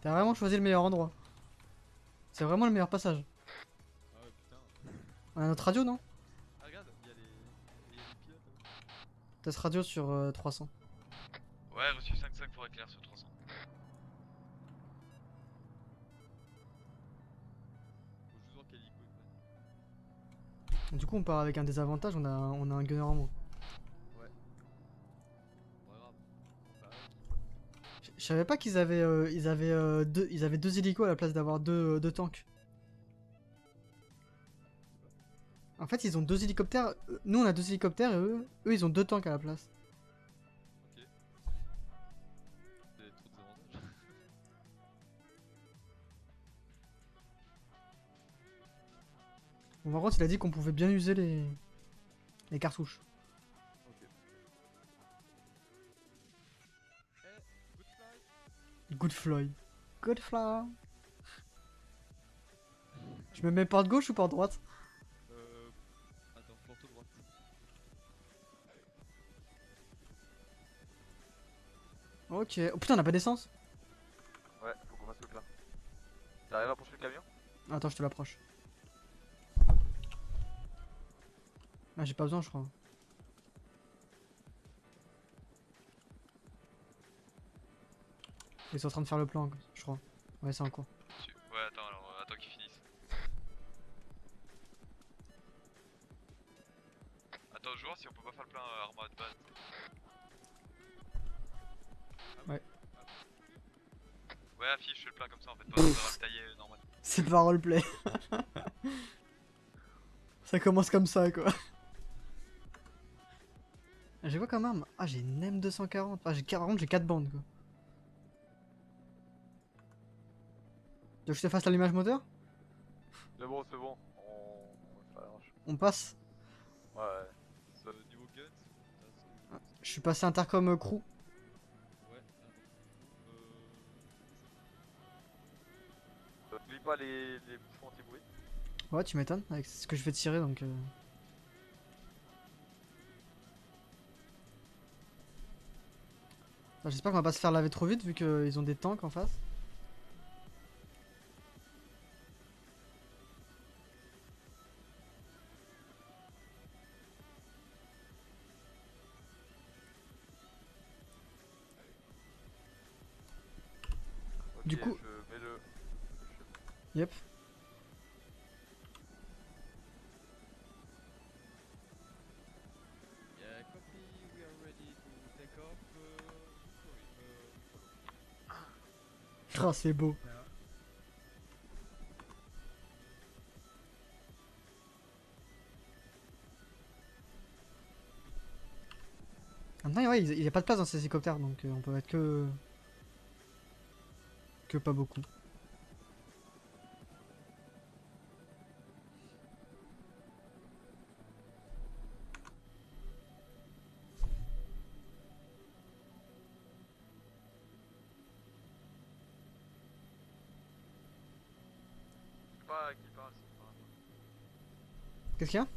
T'as vraiment choisi le meilleur endroit. C'est vraiment le meilleur passage. Ah ouais, putain. On a notre radio, non? Ah, regarde, il y a les pilotes là-bas. Test radio sur 300. Ouais, reçu 5-5 pour éclair sur 300. Faut juste voir quel hélico il prenne. Du coup, on part avec un désavantage, on a un gunner en moins. Ouais. Pas grave. Bah, Je savais pas qu'ils avaient, ils avaient deux hélicos à la place d'avoir deux tanks. En fait, ils ont deux hélicoptères. Nous, on a deux hélicoptères et eux, ils ont deux tanks à la place. ok. C'est trop désavantage. Bon, par contre, il a dit qu'on pouvait bien user les cartouches. Ok. Eh, good fly. Good fly. Good fly. Je me mets porte gauche ou porte droite? Attends, porte droite. Ok. Oh putain, on a pas d'essence? Ouais, faut qu'on fasse le plein. T'arrives à approcher le camion? Attends, je te l'approche. Ah, j'ai pas besoin, je crois. Ils sont en train de faire le plan, je crois. Ouais, c'est en cours. Ouais, attends, alors attends qu'ils finissent. Attends, je vois si on peut pas faire le plein armure de base. Ouais. Ouais, affiche le plein comme ça en fait, pas besoin de ravitailler normal. C'est pas roleplay. Ça commence comme ça, quoi. Ah, j'ai quoi comme arme? Ah, j'ai une M240. Ah, par contre, j'ai 4 bandes, quoi. Tu veux que je te fasse l'allumage moteur? C'est bon, on va faire. On passe. Ouais, niveau guns, Je suis passé intercom crew. ouais, oublie pas les bouffons anti-bruit. Ouais, tu m'étonnes, avec ce que je vais tirer, donc... Ah, j'espère qu'on va pas se faire laver trop vite, vu qu'ils ont des tanks en face. Ok, Du coup... je mets le. Yep. Yeah, copy, we are ready to take off. Oh, c'est beau. Maintenant, ouais, il y a pas de place dans ces hélicoptères, donc on peut être que... Que pas beaucoup. Pas qui passe, c'est pas. Qu'est-ce qu'il y a?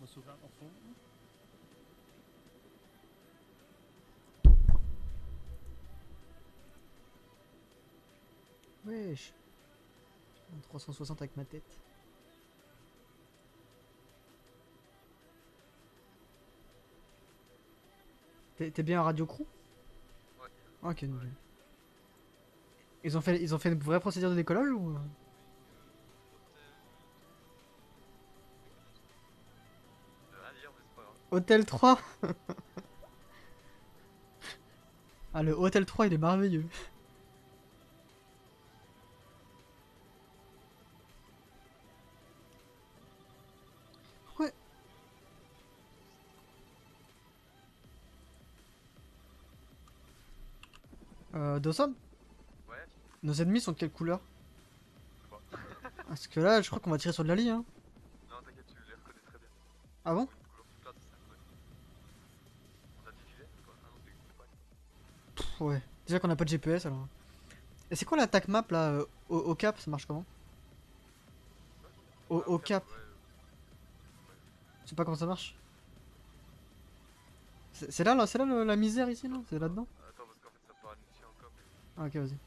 Mossovin en fond. Wesh. 360 avec ma tête. T'es bien à Radio Crew? Ouais. Ok, nickel. Ils ont fait une vraie procédure de décollage ou... Rien dire, mais c'est pas grave. Hôtel 3. Ah, le Hôtel 3, il est merveilleux. Ouais. Dawson, Ouais, nos ennemis sont de quelle couleur? je sais pas. Parce que là, je crois qu'on va tirer sur de la ligne, hein. Non, t'inquiète, tu les reconnais très bien. Ah bon? Une couleur plus claire, c'est ça, ouais. On a des gilets quoi? Ah non, c'est pas. Pff, ouais. Déjà qu'on a pas de GPS, alors. Et c'est quoi l'attaque map, là, au cap, ça marche comment? Au cap. Ouais, Je sais pas comment ça marche. C'est là, là, c'est là la misère ici, là? C'est là-dedans? Attends, parce qu'en fait, ça part inutile encore. Ah, ok, vas-y.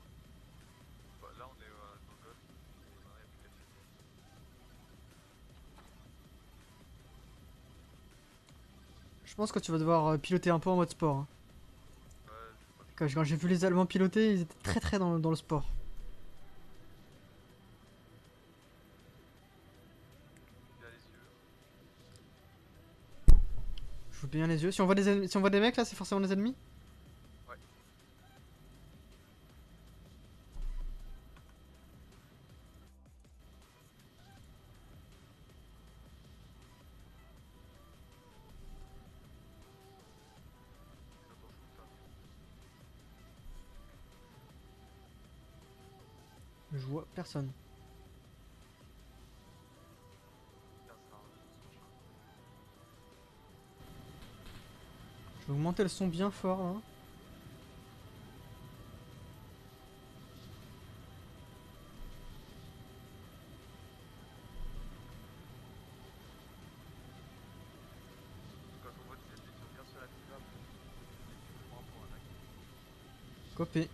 Bah, là, on est dans le golf. Et maintenant, il y a plus qu'à tirer. Je pense que tu vas devoir piloter un peu en mode sport, hein. Ouais, je sais pas. Quand j'ai vu les Allemands piloter, ils étaient très très dans le sport. Bien les yeux. Je vous bien les yeux. Si on voit des, si on voit des mecs là, c'est forcément des ennemis? Ouais. Ils entendent tout ça. Je vois personne. Putain, c'est un machin. Je vais augmenter le son bien fort là. Quand on voit des ennemis qui sont bien sur la map, on prend pour un acte. Copé. Les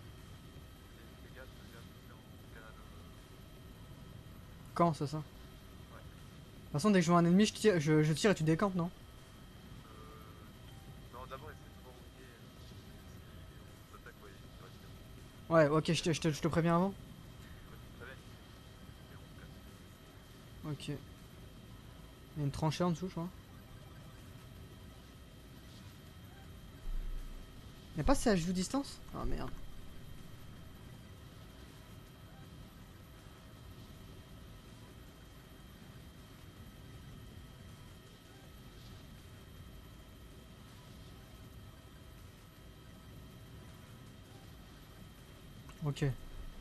gars, c'est en Canada. Quand c'est ça? De Ouais. toute façon, dès que je vois un ennemi, je tire et tu décampes, non? Non, d'abord, essaye de voir où il est. Si on s'attaque, ouais, il va tirer. Ouais, ok, je te préviens avant. Très bien, et on se casse. Ok. Il y a une tranchée en dessous, je crois. Y'a pas si à joue distance? Ah merde. Ok.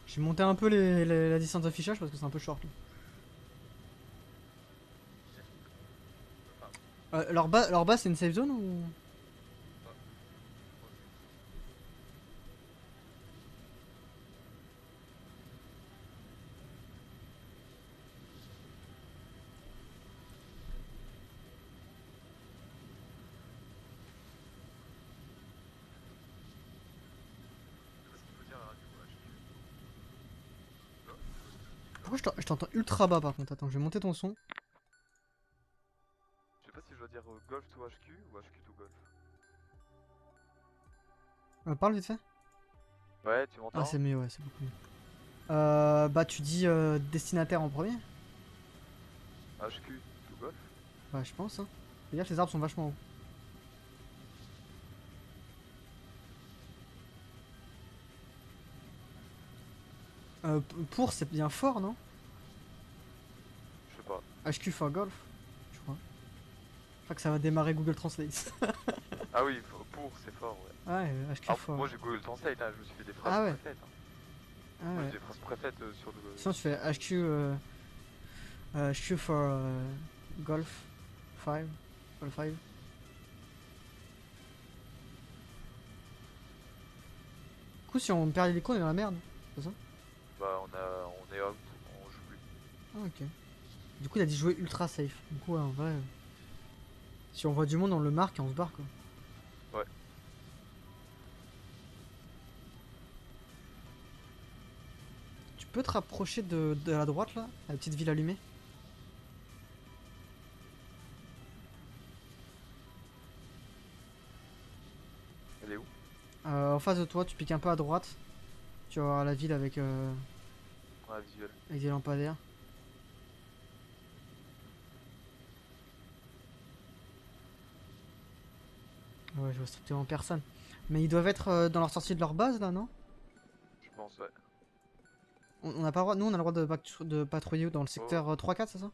J'ai monté un peu la distance d'affichage parce que c'est un peu short là. Enfin, Leur base c'est une safe zone ou? pas. Ok. Qu'est-ce qu'il faut dire à la radio HQ? Là, Pourquoi je t'entends ultra bas par contre? Attends, je vais monter ton son. je sais pas si je dois dire Golf to HQ ou HQ to Golf. Parle vite fait. Ouais, tu Ah, m'entends? c'est mieux, ouais, c'est beaucoup mieux. Bah, tu dis destinataire en premier? HQ to Golf? Bah, je pense, hein. Fais gaffe, les arbres sont vachement hauts. Pour, c'est bien fort, non? Je sais pas. HQ for golf, je crois. Je crois que ça va démarrer Google Translate. Ah oui, pour, c'est fort, ouais. Ouais, HQ Alors, for. moi j'ai Google Translate, hein, je me suis fait des phrases Ah ouais, préfaites. Hein. ah Moi ouais. j'ai des phrases préfaites sur le. Sinon, tu fais HQ, HQ for golf 5. Golf 5. Du coup, si on perd l'hélico, on est dans la merde. C'est ça? Bah, on est out, on joue plus. Ah, ok. Du coup, il a dit jouer ultra safe. Du coup, ouais, en vrai, si on voit du monde, on le marque et on se barre, quoi. Ouais. Tu peux te rapprocher de la droite, là, la petite ville allumée? Elle est où? En face de toi, tu piques un peu à droite. Tu vas voir la ville Ouais, visuel. avec des lampadaires. Ouais, je vois strictement personne. Mais ils doivent être dans leur sortie de leur base, là, non? Je pense, ouais. On n'a pas le droit, nous, on a le droit de patrouiller dans le Oh. secteur 3-4, c'est ça?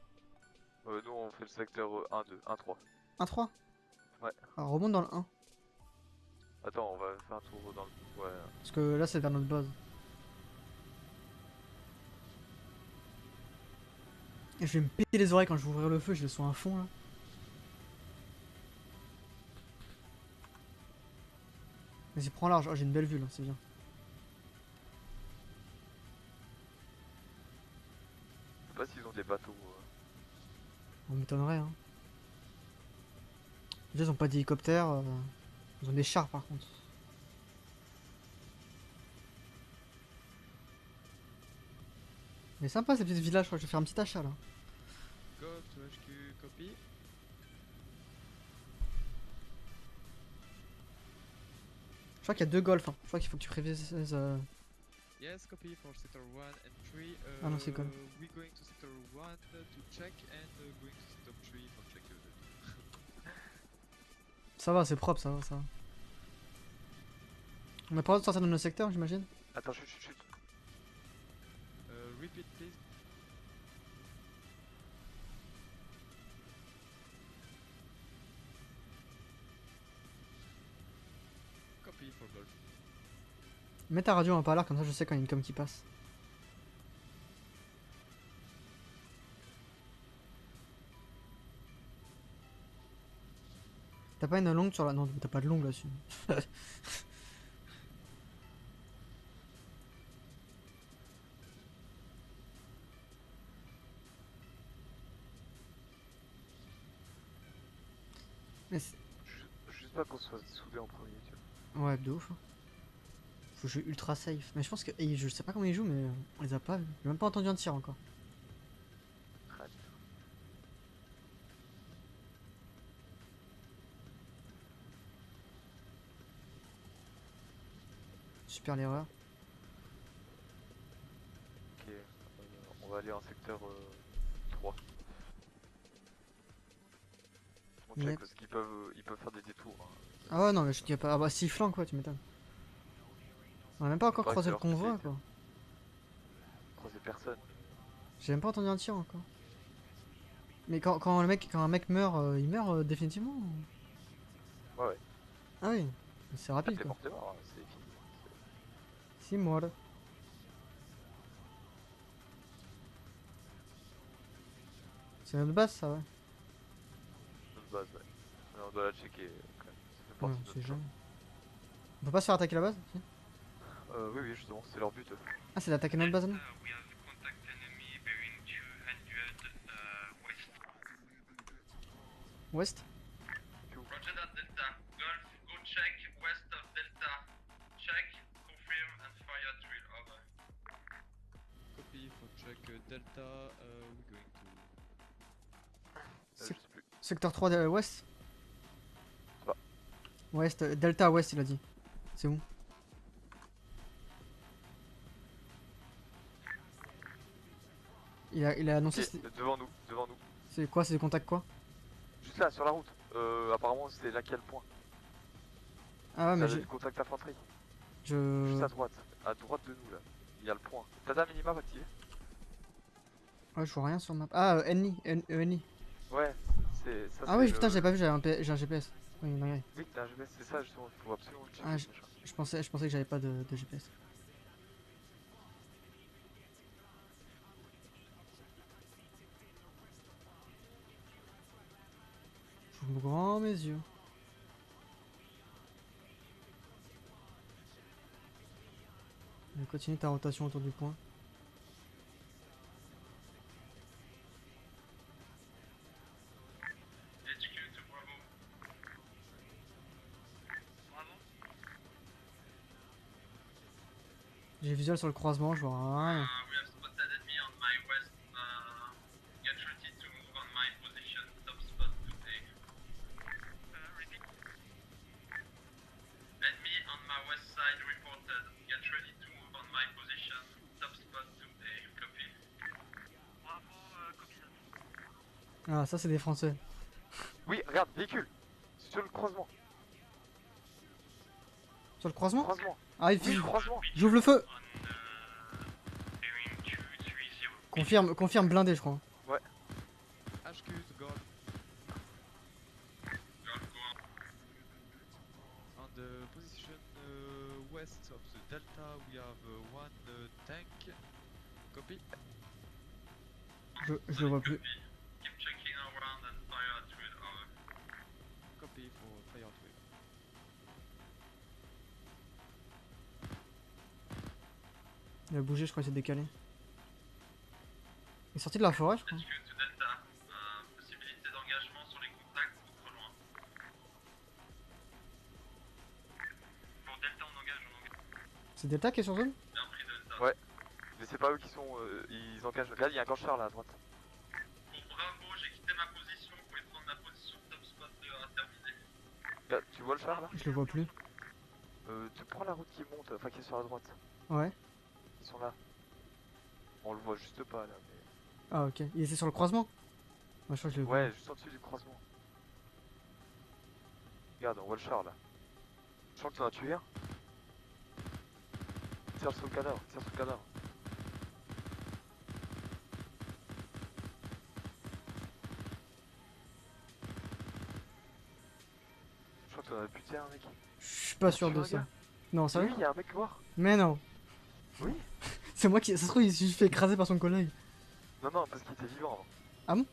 Nous on fait le secteur 1-2, 1-3. 1-3? Ouais. Alors, remonte dans le 1. Attends, on va faire un tour dans le. Ouais. Parce que là, c'est vers notre base. Et je vais me péter les oreilles quand je vais ouvrir le feu, je le sens à fond, là. Vas-y, prends large. Oh, j'ai une belle vue, là, c'est bien. Je sais pas s'ils ont des bateaux. On m'étonnerait, hein. Déjà, ils ont pas d'hélicoptère. Ils ont des chars par contre. Mais sympa ces petits villages, je crois que je vais faire un petit achat là. Go to HQ, copy. Je crois qu'il y a 2 golfs, hein. Je crois qu'il faut que tu prévises. Yes, copy for sector 1 and 3. Ah non, c'est golf. We going to sector 1 to check and going to sector 3 for check. Ça va, c'est propre, ça va, ça va. On a pas le droit de sortir de nos secteurs, j'imagine. Attends, chut. Repeat please. Copy for golf. Mets ta radio en parleur, comme ça je sais quand il y a une com qui passe. T'as pas une longue sur la... Non, t'as pas de longue là-dessus. Mais c'est- Juste pas qu'on soit soudés en premier, tu vois. ouais, de ouf. Hein. Faut jouer ultra safe. Mais je pense que... et je sais pas comment ils jouent, mais on les a pas vus. J'ai même pas entendu un tir encore. Très bien. Super l'erreur. Ok, on va aller en secteur 3. On check Mais- parce qu'ils ils peuvent faire des détours. Hein. Ah ouais, non, mais je dis pas... Ah bah sifflant quoi, tu m'étonnes. On a même pas encore Faudrait croisé le que leur convoi pied- quoi. Croiser personne. J'ai même pas entendu un tir encore. Mais quand un mec meurt, il meurt définitivement. Ouais. Ah oui, c'est Ah, rapide t'es quoi. mort, t'es mort, hein, c'est fini. Si mort. C'est notre base ça, ouais. C'est notre base, ouais. Mais on doit la checker quand même. Ça fait Ouais, partie de c'est notre jamais. plan. On peut pas se faire attaquer la base si. Oui, justement, c'est leur but. Ah, c'est d'attaquer notre base à nous. We have contact enemy bearing 200 west. Ouest. Roger that, Delta. Golf, go check west of Delta. Check, confirm and fire at will. Over. Copy for check Delta. We going to. C'est- Je sais plus. Secteur 3 ouest. Ça va. Ouest, Delta ouest il a dit. C'est où? Il a annoncé Ok, devant nous. c'est quoi, c'est des contacts quoi? Juste là, sur la route. Apparemment, c'est là qu'il y a le point. Ah ouais mais C'est j'ai... le contact infantrie. Juste Je... à droite. À droite de nous, là. Il y a le point. T'as ta minimap activée? Ouais je vois rien sur le map. Ah ennemi, ennemi. Ouais, c'est ça. Ah oui putain j'avais pas vu, j'ai un GPS. Oui, non, oui. Oui, t'as un GPS, c'est ça justement. Faut absolument le checker. Ah, ce machin. Je pensais que j'avais pas de GPS. J'ouvre grand mes yeux. Et continue ta rotation autour du point. HQ to Bravo. Bravo. J'ai visuel sur le croisement, je vois rien. We have spotted enemy on my west. Get ready to move on my position. Top spot today. Repeat. Enemy on my west side reported. Get ready to move on my position. Top spot today. Copy. Bravo, copy that. Ah ça c'est des Français. Oui, regarde, véhicule. Sur le croisement. Sur le croisement? Croisement. Ah il Oui, file. croisement. J'ouvre le feu. Bearing 230. Confirme blindé je crois. HQ to golf. Golf, go on. On the position west of the Delta, we have one tank. Copy. Je le vois plus. Copy. Keep checking around and fire at will. Over. Copy for fire at will. Il a bougé, je crois qu'il s'est décalé. Il est sorti de la forêt je crois. HQ to Delta. Possibilité d'engagement sur les contacts ou trop loin. C'est Delta qui est sur zone? Bien pris Delta. Ouais. Mais c'est pas eux qui sont. Ils encagent. Regarde, il y a un cancheur là à droite. Pour Bravo, j'ai quitté ma position. Vous pouvez prendre la position top spot à terminer. Regarde, tu vois le char là? Je le vois plus. Tu prends la route qui monte, enfin qui est sur la droite. Ouais. Ils sont là. On le voit juste pas là. Mais... Ah ok. Il était sur le croisement? Moi je crois que je le vois. Ouais, juste en dessus du croisement. Regarde, on voit le char là. Je sens que tu en as tué un. Tire sur le cadavre, tire sur le cadavre. Je crois que tu en as buté un mec. Je suis pas sûr Tu de regardes? ça. Non, Oui, sérieux? il y a un mec mort. Mais non. Oui. C'est moi qui. Ça se trouve, il s'est juste fait écraser par son collègue. Non, non, parce qu'il était vivant avant.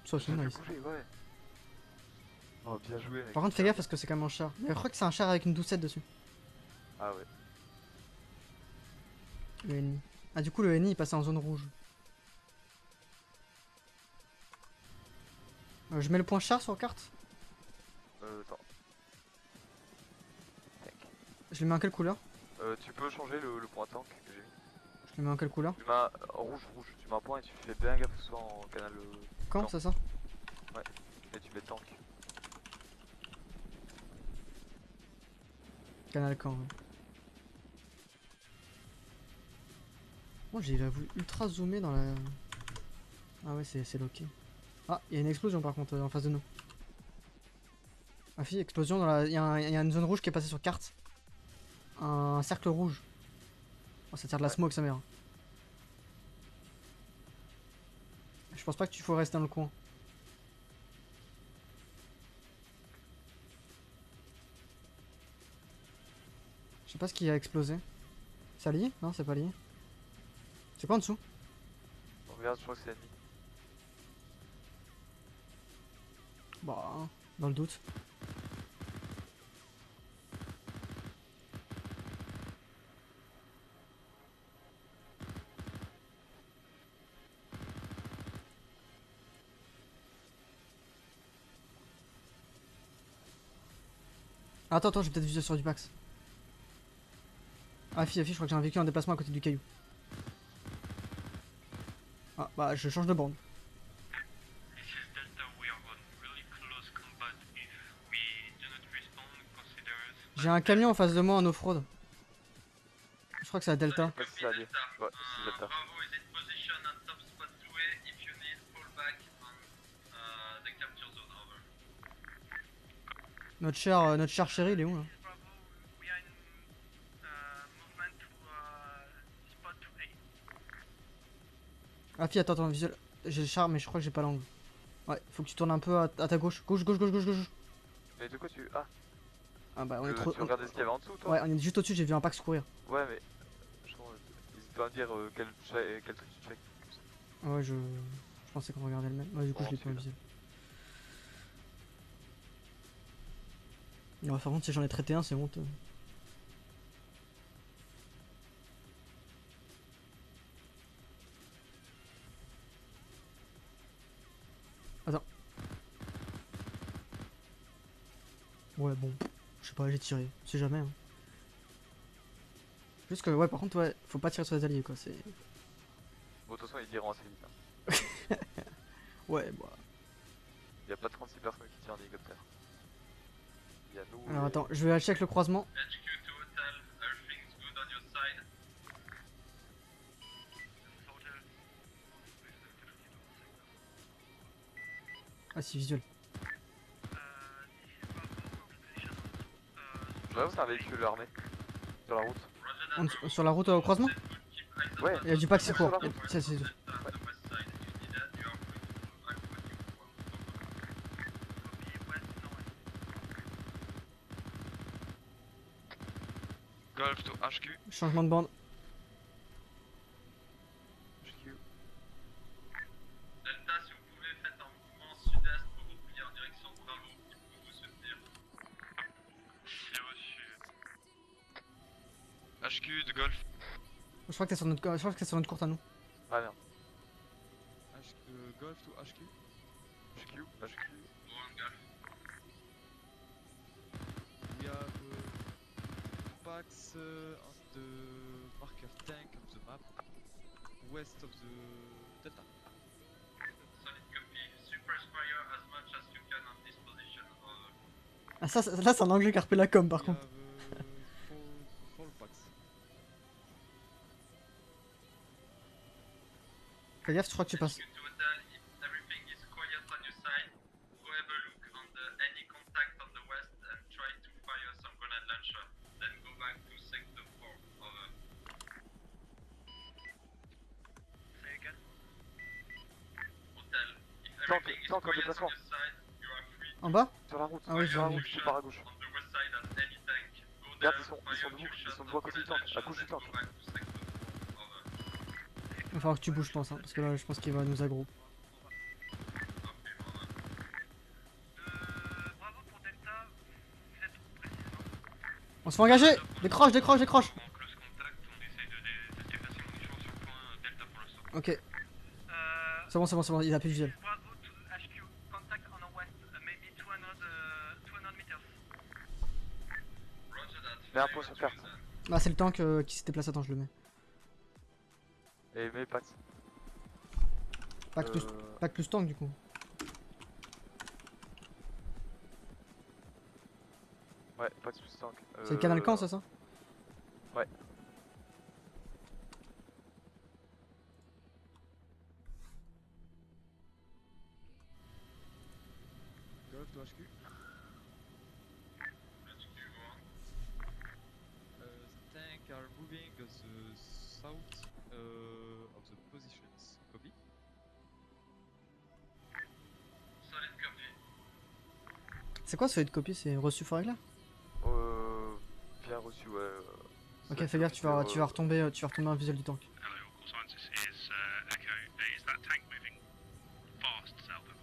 Ça, c'est J'ai vu nice. bouger, ouais. Oh, bien joué mec. Par contre, fais gaffe parce que c'est quand même un char. Mais je crois que c'est un char avec une doucette dessus. Ah ouais. Le ennemi. Ah, du coup, le ennemi il passait en zone rouge. Je mets le point char sur carte. Attends. Tac. Je le mets en quelle couleur? Tu peux changer le point tank que j'ai mis. Je le mets en quelle couleur? Tu mets un rouge, rouge. Tu mets un point et tu fais bien gaffe que ce soit en canal. Quand Non. c'est ça? Et tu mets tank. Canal quand, ouais. Moi j'ai voulu ultra zoomer dans la... Ah ouais, c'est loqué. Ah, il y a une explosion par contre en face de nous. Ah fille, explosion dans la... Il y a une zone rouge qui est passée sur carte. Un cercle rouge. Oh, ça tire de la Ouais. smoke sa mère. Je pense pas que tu faut rester dans le coin. Je sais pas ce qui a explosé. Ça lié? Non, c'est pas lié. C'est quoi en dessous? Regarde, je crois que c'est l'ennemi. Bah, dans le doute. Attends, attends, j'ai peut-être vu sur du Pax. Ah, fille, je crois que j'ai un véhicule en déplacement à côté du caillou. Ah, bah, je change de bande. This is Delta, we are on really close combat. If we do not respond, consider us. J'ai un camion en face de moi en off-road. Je crois que c'est la Delta. Ouais, c'est ça, allez. Ouais, c'est Delta. Bravo is in position on top spot 2A. If you need, fall back on the capture zone. Over. Notre cher chéri, il est où là? Bravo, we are in movement to spot 2A. Ah, fille, attends, attends, visuel. J'ai le char, mais je crois que j'ai pas l'angle. Ouais, faut que tu tournes un peu à ta gauche. Gauche, gauche, gauche, gauche, gauche. Mais de quoi tu. Ah, Ah, bah, on est trop. tu regardais ce qu'il y avait en dessous toi? Ouais, on est juste au-dessus, j'ai vu un Pax courir. Ouais, mais. Je crois. N'hésite pas à me dire quel truc tu check. Ouais, je pensais qu'on regardait le même. Ouais, du coup, Bon, je l'ai pas celui-là. visuel. Ouais, par contre, si j'en ai traité un, c'est honteux. Attends. Ouais, bon. Je sais pas, j'ai tiré. On sait jamais. Hein. Juste que, ouais, par contre, ouais, faut pas tirer sur les alliés, quoi. C'est. Bon, de toute façon, ils diront assez vite. Hein. Ouais, bah. Il y a pas 36 personnes qui tirent en hélicoptère. Il y a nous. Alors, et- attends, je vais aller check le croisement. HQ to hotel, everything's good on your side. Ah, si, visuel. Je vois, c'est un véhicule armé. Sur la route. Sur la route au croisement? Ouais. Il y a du Pax qui Sur la court. route. Tiens, c'est tout. Golf to HQ. Changement de bande. HQ. Delta, si vous pouvez, faites un mouvement sud-est pour replier en direction de Bravo qui peut vous soutenir. C'est reçu. HQ de Golf. Je crois que t'es sur notre courte à nous. Ah merde. Golf to HQ. HQ. HQ. Bon, Golf. We have Pax on the marker tank of the map, west of the delta. Solid copy. Suppress fire as much as you can on this position. Over. Ah ça, là c'est un anglais qui a repris la com par We contre. have four packs. Fais gaffe, je crois que tu passes. HQ to hotel, if everything is quiet on your side, go have a look on any contact on the west and try to fire some grenade launcher. Then go back to sector 4. Over. Say again. Hotel, if everything is tank en quiet on déplacement. your side, you are free En bas? Sur la route, Ah oui, sur la j'ai route, vu. je pars à gauche. on the west side at any tank. Go Regarde, there, ils sont fire debout, two ils shots sont of debout à côté du grenade tank, à launcher, gauche du then go tank. back to sector 4. Over. Il va falloir que tu bouges, je pense, hein, parce que là je pense qu'il va nous aggro. Copy, over. Bravo pour Delta, vous êtes où précisément? On se fait engager! Décroche, décroche, décroche! En close contact, on essaye de déplacer munitions sur point Delta pour l'instant. Ok, c'est bon, il a plus de visuel. Bravo to HQ, contact on the west, maybe 200 meters. Roger that. Mets un point sur carte. Ah, c'est le tank qui s'est déplacé, attends, je le mets. Et mets Pax. Pack plus tank du coup. Ouais, Pax plus tank. C'est le canal camp, c'est ça? Ouais. Go to HQ. Tank are moving the south of the positions. Copy. Solid copy. C'est quoi ce fait de copie? C'est reçu fort là? Bien reçu, ouais. Ok, fais gaffe, tu vas retomber un visuel du tank. Hello, Corsantis is Echo. Is that tank moving fast south of?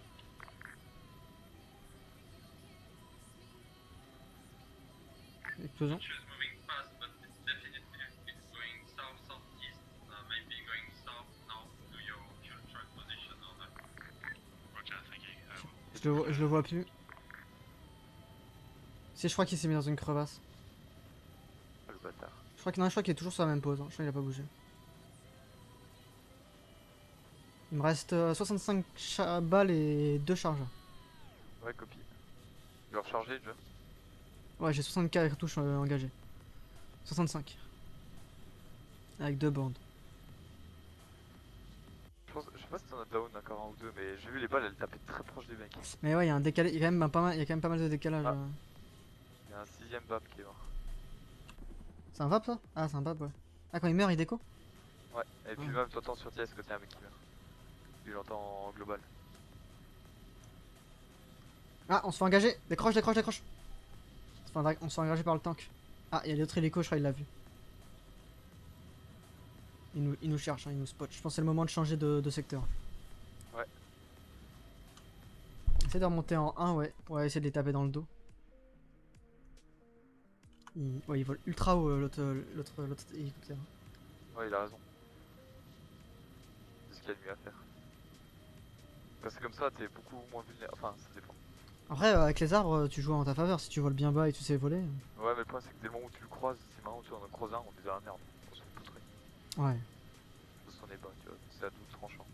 Explosion. She is moving fast, but it's definitely going south-southeast, maybe going south now to your fuel truck position. Over. Roger, thank you. Je le vois plus. Si, je crois qu'il s'est mis dans une crevasse. Ah, le bâtard. Je crois qu'il est toujours sur la même pose, hein. Je crois qu'il a pas bougé. Il me reste 65 balles et 2 charges. Ouais, copie. Je vais recharger déjà. Ouais, j'ai 60 cartouches engagées. 65. Avec 2 bandes. Je sais pas si t'en as down encore un ou deux, mais j'ai vu les balles, elles tapaient très proche des mecs. Mais ouais, il y a un décalé, il y a quand même pas mal de décalage. Ah. Il y a un 6ème BAP qui est mort. C'est un VAP ça? Ah, c'est un VAP, ouais. Ah, quand il meurt, il déco? Ouais, et puis Ah. même t'entends sur TS quand il y a un mec qui meurt. Tu l'entends en global. Ah, on se fait engager! Décroche, décroche, décroche! On se fait engager par le tank. Ah, il y a l'autre hélico, je crois, il l'a vu. Il nous cherche, hein, il nous spot. Je pense que c'est le moment de changer de secteur. Ouais. Essaye de remonter en 1, ouais. On va essayer de les taper dans le dos. Ouais, il vole ultra haut l'autre hélicoptère. Ouais, il a raison. C'est ce qu'il y a de mieux à faire. Quand c'est comme ça, t'es beaucoup moins vulnérable. Enfin, ça dépend. Après, avec les arbres, tu joues en ta faveur. Si tu voles bien bas et tu sais voler. Ouais, mais le problème, c'est que dès le moment où tu le croises, c'est marrant, tu en croises un, on est dans la merde. On s'en foutrait. Ouais. Parce qu'on est bas, tu vois. C'est à double tranchant.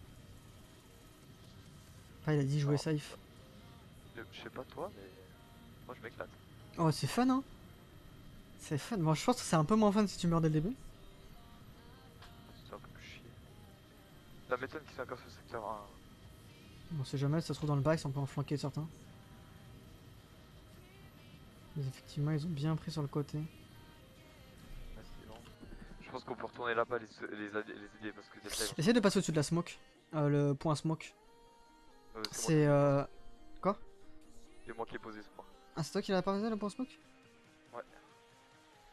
Après, il a dit jouer Non. safe. Je sais pas toi, mais moi je m'éclate. Oh, c'est fun, hein? C'est fun. Bon, je pense que c'est un peu moins fun si tu meurs dès le début. C'est un peu plus chier. Ça m'étonne qu'ils soient encore sur le secteur 1. On sait jamais, si ça se trouve dans le bac, on peut en flanquer certains. Mais effectivement, ils ont bien pris sur le côté. Ouais, c'est lent. Je pense qu'on peut retourner là-bas les aider parce que Delta, Essaye de passer au-dessus de la smoke. Le point smoke. C'est moi qui ai posé ce point. Ah, c'est toi qui l'as pas posé le point smoke? Ouais.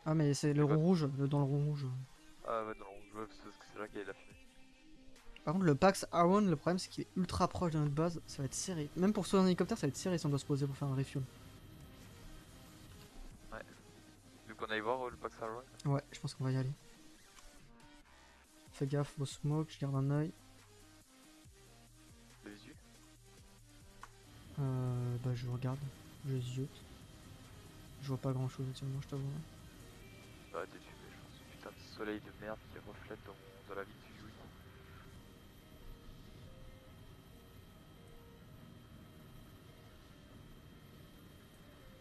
Ah, mais c'est le Ouais. rond rouge, dans le rond rouge. Ah ouais, non, je vois parce que c'est là qu'il y a de la fumée. Par contre, le Pax Arwan, le problème c'est qu'il est ultra proche de notre base. Ça va être serré. Même pour sauter un hélicoptère, ça va être serré si on doit se poser pour faire un refuel. Tu veux qu'on aille voir le Pax Arrow? Ouais, je pense qu'on va y aller. Fais gaffe au smoke, je garde un œil. De visu? Bah je regarde, je ziote. Je vois pas grand chose actuellement, je t'avoue. Bah t'es fumé, je pense. putain de soleil de merde qui reflète dans la ville du Yui.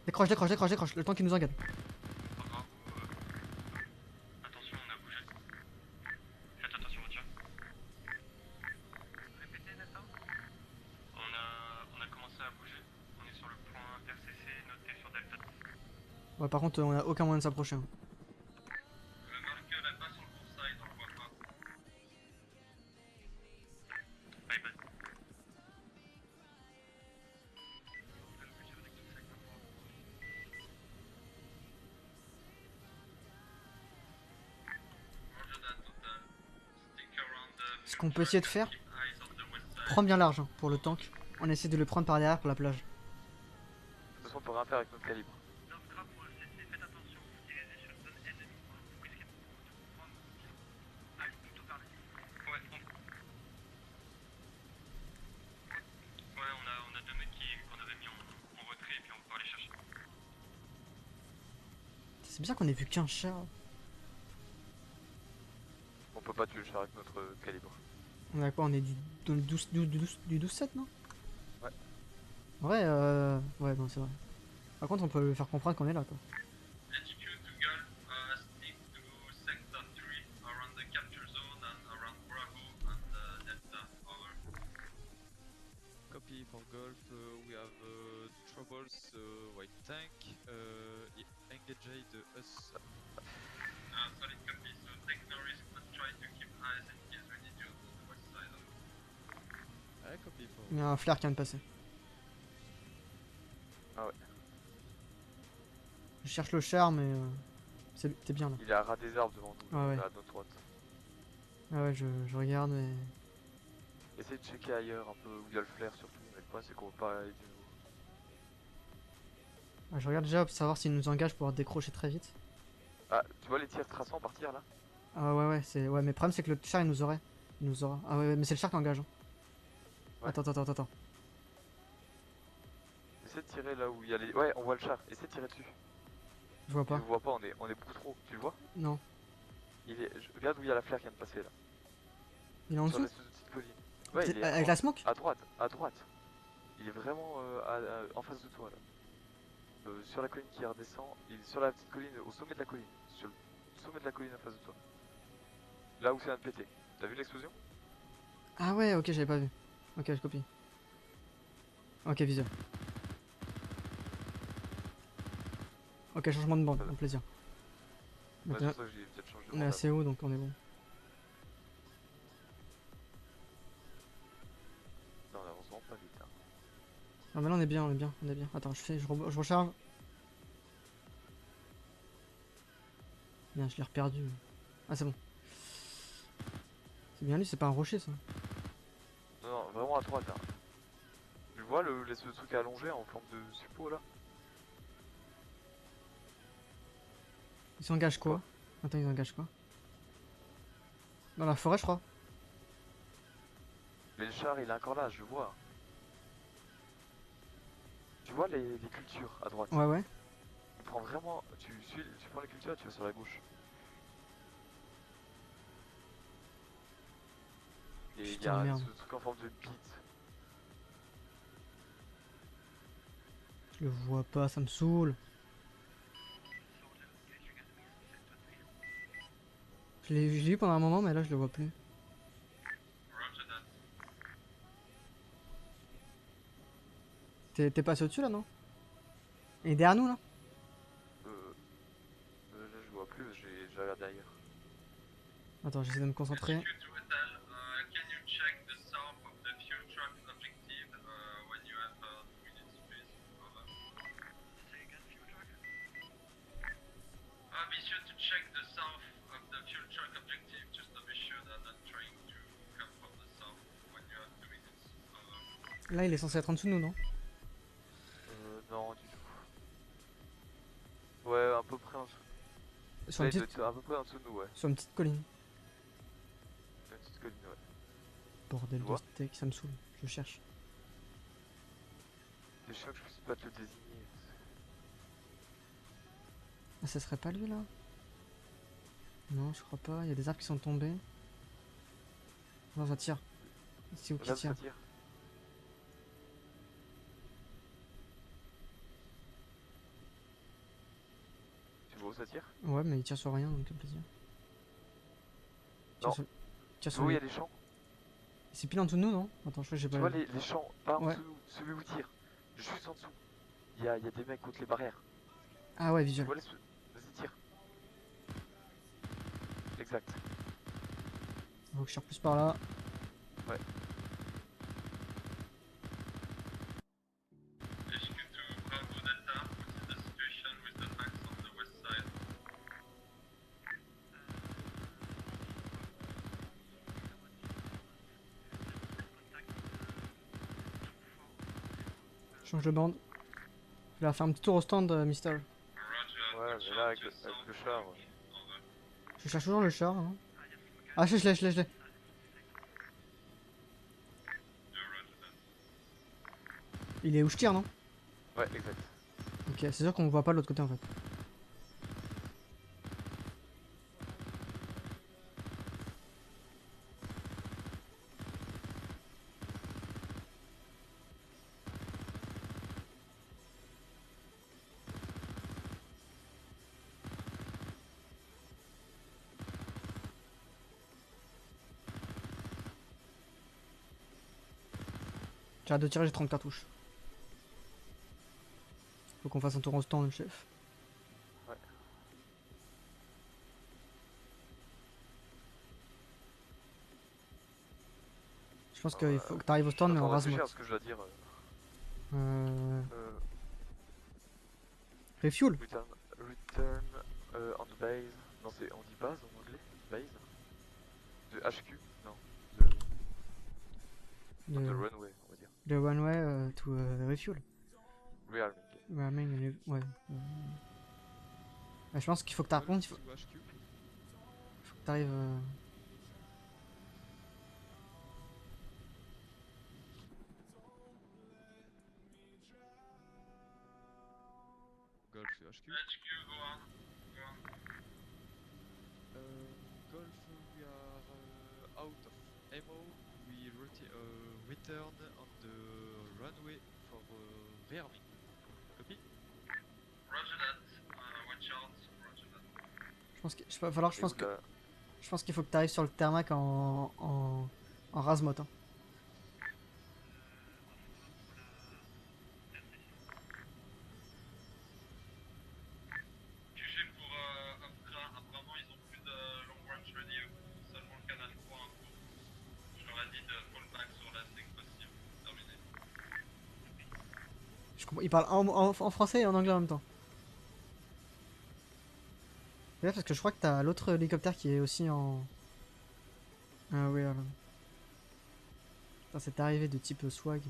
Décroche, décroche, décroche, décroche, le temps qu'il nous engage. Bravo. Attention, on a bougé. Faites attention au tir. Répétez, Nathan. On a commencé à bouger. On est sur le point RCC noté sur Delta. Ouais, par contre, on a aucun moyen de s'approcher. Hein. Le marqueur est pas sur le bullseye, on le voit pas. Bye bye. Ce qu'on peut essayer de faire, prends bien l'argent pour le tank. On essaie de le prendre par derrière pour la plage. De toute façon on peut rien faire avec notre calibre. Faites attention, vous dirigez sur une zone ennemie. Vous risquez de prendre. Allez, plutôt par là. Ouais, on a deux mecs qu'on avait mis en retrait et puis on peut aller chercher. C'est bien qu'on ait vu qu'un chat. On peut pas tuer le char avec notre calibre. On a quoi? On est dans le 12-7, non? Ouais. Ouais, ouais, bon, c'est vrai. Par contre, on peut faire comprendre qu'on est là, quoi. HQ to Gulf, stick to sector 3 around the capture zone and around Bravo and Delta. Over. Copy for Golf, we have troubles, white tank, engaged us. Solid copy, so take no risk but try to keep eyes in case we need you to the west side of. Ouais, copy for. Il y a un flair qui vient de passer. Ah ouais. Je cherche le char, mais t'es bien là. Il est à ras des arbres devant nous, Ah ouais. à notre droite. Ah ouais, je regarde, mais. Essaye de checker ailleurs un peu où il y a le flair surtout, mais le problème c'est qu'on veut pas aller du nouveau. Ah, je regarde déjà pour savoir s'il nous engage pour décrocher très vite. Ah, tu vois les tirs traçants partir là? Ah ouais, ouais, c'est. Ouais, mais le problème c'est que le char il nous aurait. Il nous aura. Ah ouais, ouais, mais c'est le char qui engage. Hein. Ouais. Attends. Essaie de tirer là où il y a les. Ouais, on voit le char, essaie de tirer dessus. Je vois Il pas. nous voit pas, on est beaucoup trop, tu le vois? Non. Regarde où il y a la flair qui vient de passer là. Il est en Sur dessous? l'espèce de petite colline. Ouais, il est Avec la smoke? à droite, à droite. Il est vraiment en face de toi là. Sur la colline qui redescend, il est sur la petite colline, au sommet de la colline. Sur le sommet de la colline en face de toi. Là où c'est un pété. T'as vu l'explosion? Ah ouais, ok, j'avais pas vu. Ok, je copie. Ok, visuel. Ok, changement de bande, Voilà. un plaisir. Ouais, Donc c'est là, pour ça que j'ai peut-être changé de on est bande assez haut, donc on est bon. avant. Non, on avance vraiment pas vite. Hein. Ah mais là on est bien, on est bien, on est bien. Attends, je recharge. Bien, je l'ai reperdu. Ah c'est bon. C'est bien lui, c'est pas un rocher ça. Non, vraiment à droite là. Tu vois le truc allongé en forme de suppôt là? Il s'engage quoi? Attends, il s'engage quoi? Dans la forêt je crois. Mais le char il est encore là, je le vois. Tu vois les cultures à droite? Ouais, ouais. Tu prends vraiment. Tu prends les cultures et tu vas sur la gauche. Et il y Putain, a merde. ce truc en forme de bite. Je le vois pas, ça me saoule. Je l'ai vu pendant un moment, mais là je le vois plus. Roger that. T'es passé au-dessus là, non? Il est derrière nous là? Là je vois plus, j'ai regardé ailleurs. Attends, j'essaie de me concentrer. HQ to Hotel, can you check the south of the fuel truck objective when you have 2 minutes, please? Over. Say again, fuel truck? Be sure to check the south of the fuel truck objective, just to be sure they're not trying to come from the south when you have 2 minutes. Over. Là il est censé être en dessous de nous, non? Non du tout. Ouais, à peu près en dessous. Sur Là, une il doit petite, être à peu près en dessous de nous, ouais. sur une petite colline. Une petite colline, ouais. Bordel Tu de vois steak, ça me saoule. Je cherche. C'est chiant que je puisse pas te le désigner. Ah, ça serait pas lui là? Non, je crois pas. Il y a des arbres qui sont tombés. Non, ça tire. C'est où qui Là, tire? ça tire. Tu vois où ça tire? Ouais, mais il tire sur rien, donc quel plaisir. Non. Tire Tu sur vois où il y les... a des champs? C'est pile en dessous de nous, non? Attends, je crois que j'ai Tu pas... vois les champs, pas en Ouais. dessous, celui où tire. Juste en dessous. Il y a des mecs contre les barrières. Ah ouais, Tu visuel. vois les... Vas-y, tire. Exact. Faut que je tire plus par là. Ouais. HQ to Bravo Delta, what is the situation with the tanks on the west side? Je change de bande. Je vais faire un petit tour au stand, Mister. Roger, Ouais, watch mais là, out avec to le south char, ouais. over. Je cherche toujours le char. Hein. Ah, je l'ai. Do roger that. Il est où je tire, non? Ouais, exact. Ok, c'est sûr qu'on voit pas de l'autre côté en fait. J'arrête de tirer, j'ai 30 cartouches. Faut qu'on fasse un tour au stand, le chef. Ouais. Je pense qu'il faut que t'arrives au stand, mais en Attends, réfléchir rase-moi. à ce que je dois dire. Euh... Euh, Refuel. return on the base. Non, c'est on dit base en anglais. Base. De HQ. Non. De De runway, on va dire. the runway to refuel. Rearming. Ramming, ouais. Je pense qu'il faut que t'arrives. Il faut To HQ. que t'arrives. Golf to HQ. HQ, go on. Go on. Golf, we are out of ammo. We return on the runway for rearming. Copy? Roger that. Watch out. Roger that. Je pense qu'il va falloir. Et où là Je pense qu'il faut que t'arrives sur le tarmac en rase-mot. Hein. QG pour Astra, apparemment ils ont plus de long range radio, seulement le canal 3 en cours. Je leur ai dit de fall back sur la dès que possible. Terminé. Je comprends. Il parle en français et en anglais en même temps. Ouais, parce que je crois que t'as l'autre hélicoptère qui est aussi en. Ah oui, alors. Putain, cette arrivée de type swag.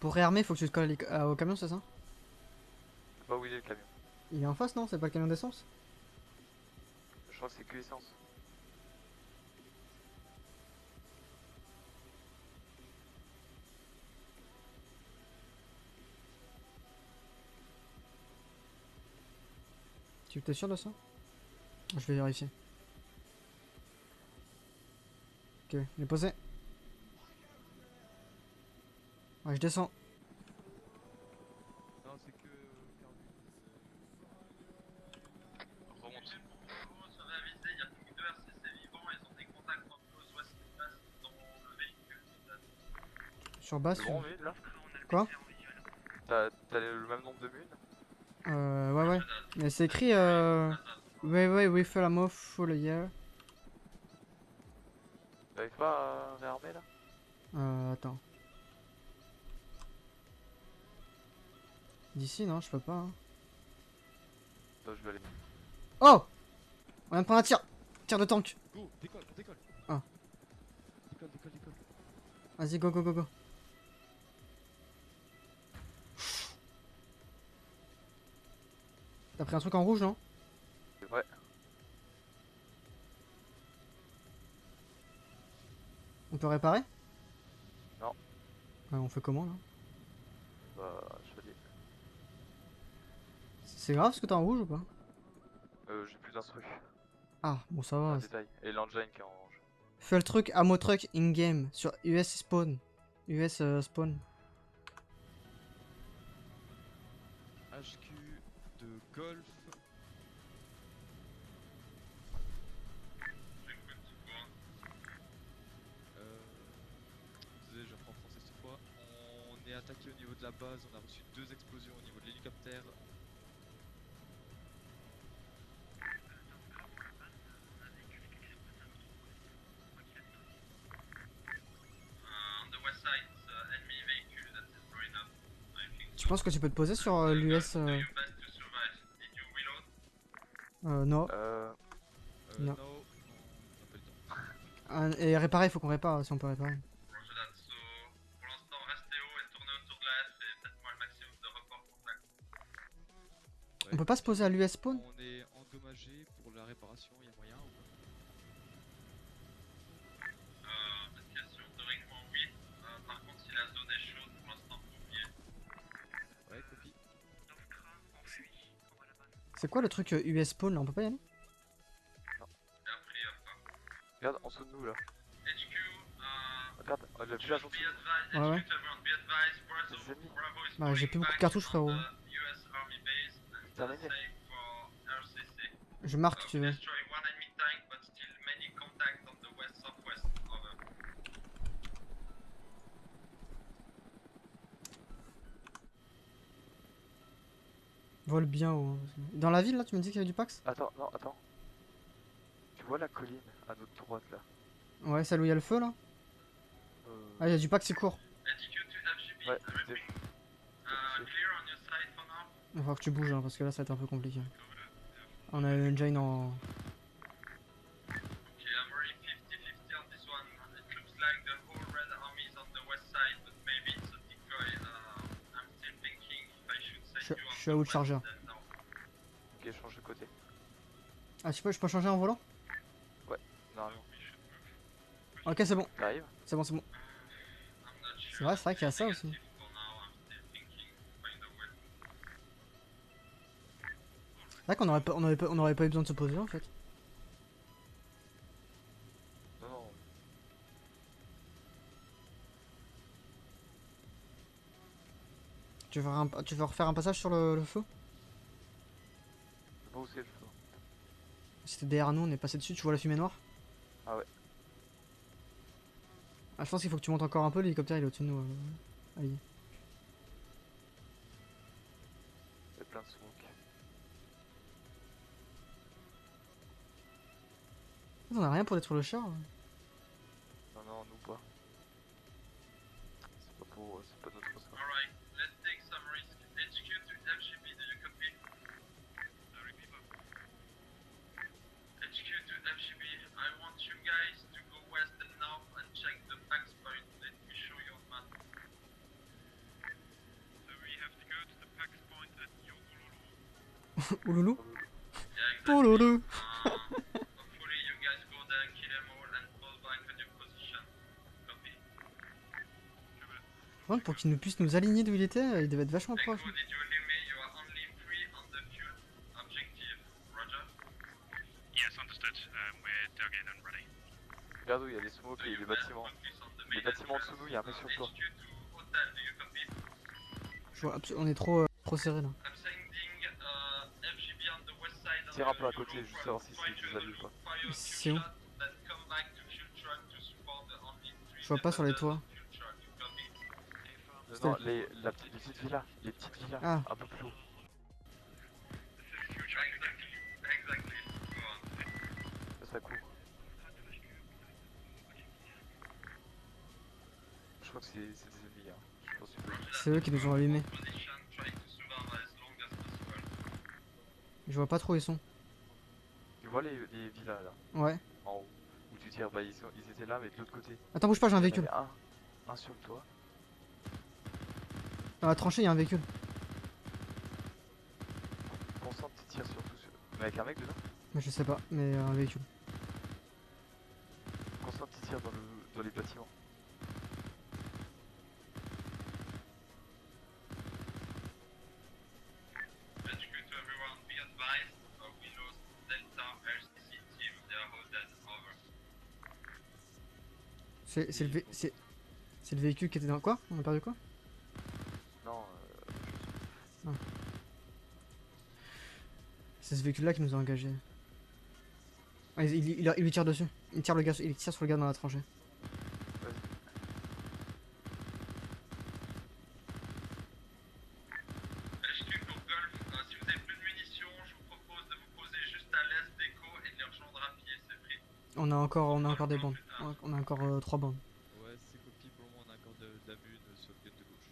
Pour réarmer, faut que tu te colles au camion, c'est ça? Je sais pas où il est le camion. Il est en face, non? C'est pas le camion d'essence? Je crois que c'est que essence. Tu es sûr de ça? Je vais vérifier. Ok, il est posé. Ouais, je descends. Non, c'est que carbu. Remonte. Vous serez avisé, il y a plus de RCC vivants, ils ont des contacts en close ouest place dans le véhicule. Sur base. Le grand mune là? Quoi? T'as le même nombre de munes? Ouais. Mais c'est écrit ouais, refill ammo full year. T'arrives pas à réarmer là? Attends. D'ici, non, je peux pas. Hein. Bah, je vais aller. Oh! On vient de prendre un tir! Tir de tank! Go, décolle, décolle. Ah. Décolle. Vas-y, go. T'as pris un truc en rouge, non? Ouais. On peut réparer? Non. On fait comment là? Bah, je vais aller. C'est grave ce que t'as en rouge ou pas? J'ai plus d'instru. Ah, bon ça Un va. détail. Et l'engine qui est en orange. Fais le truc ammo truck in-game sur US spawn. US spawn. HQ de golf. Désolé, je reprends français cette fois. On est attaqué au niveau de la base, on a reçu 2 explosions au niveau de l'hélicoptère. On the west side, enemy vehicle that is blowing up. I think. Tu penses que tu peux te poser sur l'US Do your best to survive. Did you reload? non. Non, Non. on n'a pas le temps. Et réparer, il faut qu'on répare si on peut réparer. Roger that. So, pour l'instant, restez haut et tournez autour de la F et faites-moi le maximum de report contact. On peut pas se poser à l'US spawn? On est endommagé pour la réparation, il y a moyen ou pas? Petite question, théoriquement oui. Par contre, si la zone est chaude, pour l'instant, faut oublier. Ouais, copie. C'est quoi le truc US spawn là? On peut pas y aller? J'ai appris après. Regarde, en dessous de nous là. HQ, Regarde, on a le village en be dessous. advised, Ouais, ouais. HQ to everyone, be advised, Bravo, Des ennemis. Bravo is Bah, j'ai pulling plus beaucoup de back cartouches, from frérot. the US Army base and Terminé. safe for RCC. Je marque si tu veux. Destroy one enemy tank, but still many contacts on the west-southwest. Over. Vole bien haut. Dans la ville là, tu me dis qu'il y avait du Pax? Attends, non, attends. Tu vois la colline à notre droite là? Ouais, celle où il y a le feu là? Ah, il y a du Pax, c'est court. HQ to FGB, Ouais, I repeat. Clear on your side for now. Il va falloir que tu bouges hein, parce que là ça va être un peu compliqué. On a une engine en. Okay, I'm already 50-50 on this one. It looks like the whole Red Army is on the west side, but maybe it's a decoy. I'm still thinking if I should send you on Je suis à the haut de west chargeur. than now. Ok, change de côté. Ah, je peux changer en volant? Normalement. Ok, c'est bon. T'arrives? C'est bon, c'est bon. I'm not sure. C'est vrai qu'il y a ça aussi. Negative for now. I'm still thinking. Find a way. C'est vrai qu'on aurait pas eu besoin de se poser en fait. Non, non. Tu veux refaire un passage sur le feu? Je sais pas où c'est le feu. C'était derrière nous, on est passé dessus, tu vois la fumée noire? Ah ouais. Ah, je pense qu'il faut que tu montes encore un peu, l'hélicoptère il est au-dessus de nous. Allez. Il y a plein de smoke. On a rien pour détruire le char. Non, non, nous pas. C'est pas notre ressort. Alright, let's take some risk. HQ to FGB, do you copy? HQ to FGB, I want you guys to go west and north and check the Pax point. Let me show you on map. So we have to go to the Pax point at Yogololo. Ouloulou? Yeah, exactly. Ouloulou! Hopefully you guys go there, kill them all and fall back on your position. Copy? Ouais, pour qu'il nous puisse nous aligner d'où il était, il devait être vachement Echo, proche. did you hear me? You are only 3 on the fuel objective. Roger? Yes, understood. We're dug in and ready. Regarde où il y a les smokes So et you les guys bâtiments. focus on the Les main bâtiments en entrance. dessous de nous, il y a un mec sur le toit. HQ to hotel, do you copy? Je vois on est trop serré là. I'm sending FGB on the west side. Tire un peu à côté, juste savoir si c'est faisable ou pas. C'est où? Je vois pas sur les toits. Non, les petites villas. Les petites villas. Ah. Un peu plus haut. Exactly. Go on. Ça court. Je crois que c'est des ennemis. Hein. Je pense que C'est eux qui nous ont allumés. Position, try to survive as long as possible. Je vois pas trop où ils sont. tu vois les villas là, Ouais. en haut. Où tu tires, bah ils étaient là, mais de l'autre côté. Attends, bouge pas, j'ai un Il y en véhicule. avait un sur le toit. Dans la tranchée, il y a un véhicule. Concentre tes tirs surtout sur. Mais avec un mec dedans. Mais je sais pas, mais un véhicule. Concentre tes tirs dans les bâtiments. HQ to everyone. C'est le véhicule qui était dans quoi? On a perdu quoi? Non, C'est ce véhicule là qui nous a engagés. Ah, il lui tire dessus. Il tire sur le gars dans la tranchée. HQ pour Golf, si vous avez plus de munitions, je vous propose de vous poser juste à l'est d'Echo et de les rejoindre à pied, c'est pris. On a encore des bandes. On a encore 3 bandes. Ouais, c'est copie, pour le moment on a encore de la mune sur le gun de gauche.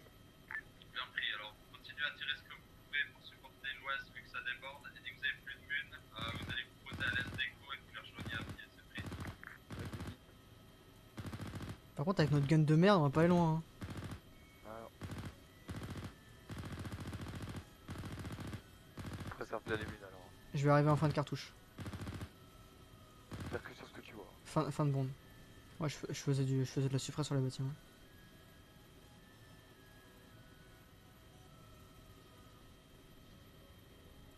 Bien pris, alors continuez à tirer ce que vous pouvez pour supporter l'ouest vu que ça déborde. Et dès que vous avez plus de mune, vous allez vous poser à l'est d'Echo et vous les rejoignez à pied, c'est pris. Ouais, copie. Par contre, avec notre gun de merde, on va pas aller loin. Hein. alors. Je préserve bien les mines alors. Je vais arriver en fin de cartouche. Faire que sur ce que tu vois. Fin de bande. Ouais, je faisais de la suffrage sur les bâtiments.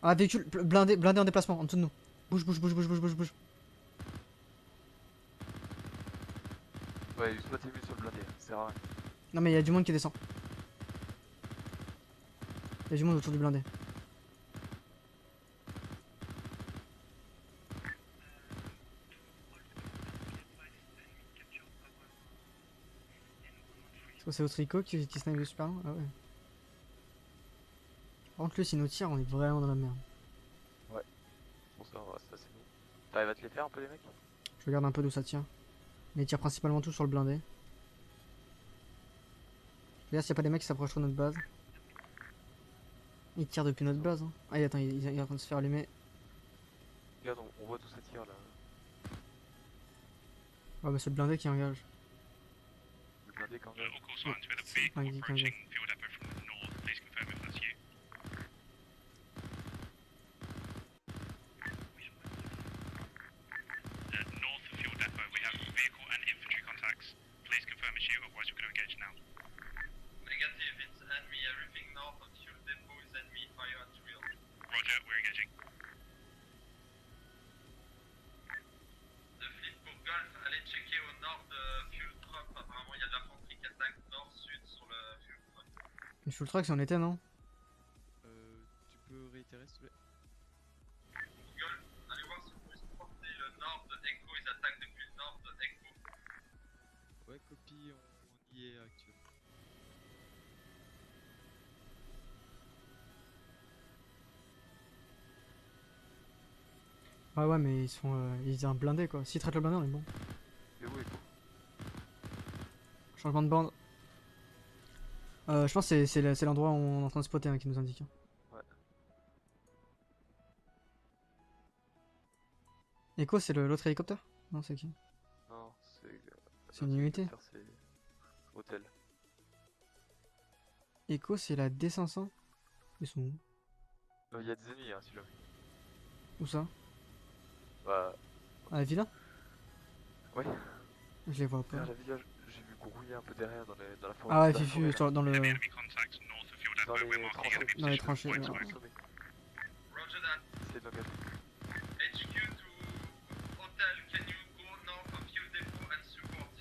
Ah, véhicule blindé en déplacement en dessous de nous. Bouge. Ouais, use pas tes mines sur le blindé, c'est rare. Non, mais il y a du monde qui descend. Il y a du monde autour du blindé. C'est quoi, c'est votre Rico qui snipe de super loin? Ah ouais. Par contre, lui, s'il nous tire, on est vraiment dans la merde. Bon, ça va, ça c'est nous. T'arrives à te les faire un peu les mecs? Je regarde un peu d'où ça tire. Mais il tire principalement tout sur le blindé. Je regarde s'il n'y a pas des mecs qui s'approchent de notre base. Il tire depuis notre base. Hein. Ah, attends, il est en train de se faire allumer. Regarde, on voit tout ça tire là. Ouais, bah c'est le blindé qui engage. Le blindé quand même. All call signs with a C'est vehicle pas un geek approaching engage. fuel depot from the north. Please confirm if that's you. North fuel depot, we have vehicle and infantry contacts. Please confirm it's you, otherwise we're going to engage now. Negative, it's enemy. Everything north of fuel depot is enemy. Fire at wheel. Roger, we're engaging. De flic pour Golf, allez checker au nord de fuel truck. Apparemment, il y a de l'infanterie qui attaque nord-sud sur le fuel truck. Une full truck, si on était, non? Tu peux réitérer s'il te plaît? Pour Golf, allez voir si vous pouvez supporter le nord de Echo. Ils attaquent depuis le nord de Echo. Ouais, copie, on y est actuellement. Ouais, mais ils ont un blindé quoi. S'ils traitent le blindé, on est bon. Et où Echo? Changement de bande. Je pense que c'est l'endroit où on est en train de spotter hein, qui nous indique. Hein. Ouais. Echo, c'est l'autre hélicoptère? Non, c'est qui? Non, c'est. C'est une unité. C'est. Hôtel. Echo, c'est la D500. Ils sont où? Il y a des ennemis hein, si jamais. Où ça? Bah. À la villa? Ouais. Je les vois pas. Derrière la village, j'ai vu grouiller un peu derrière dans la forêt. Ah ouais, dans la Fifu, forêt, dans le. Enemy contacts north of fuel Dans depot. We're les marking tranchées. enemy Dans les position. tranchées, Wait, ouais. wait. Sommet. Roger that. C'est d'engager. HQ to hotel. Can you go north of fuel depot and support?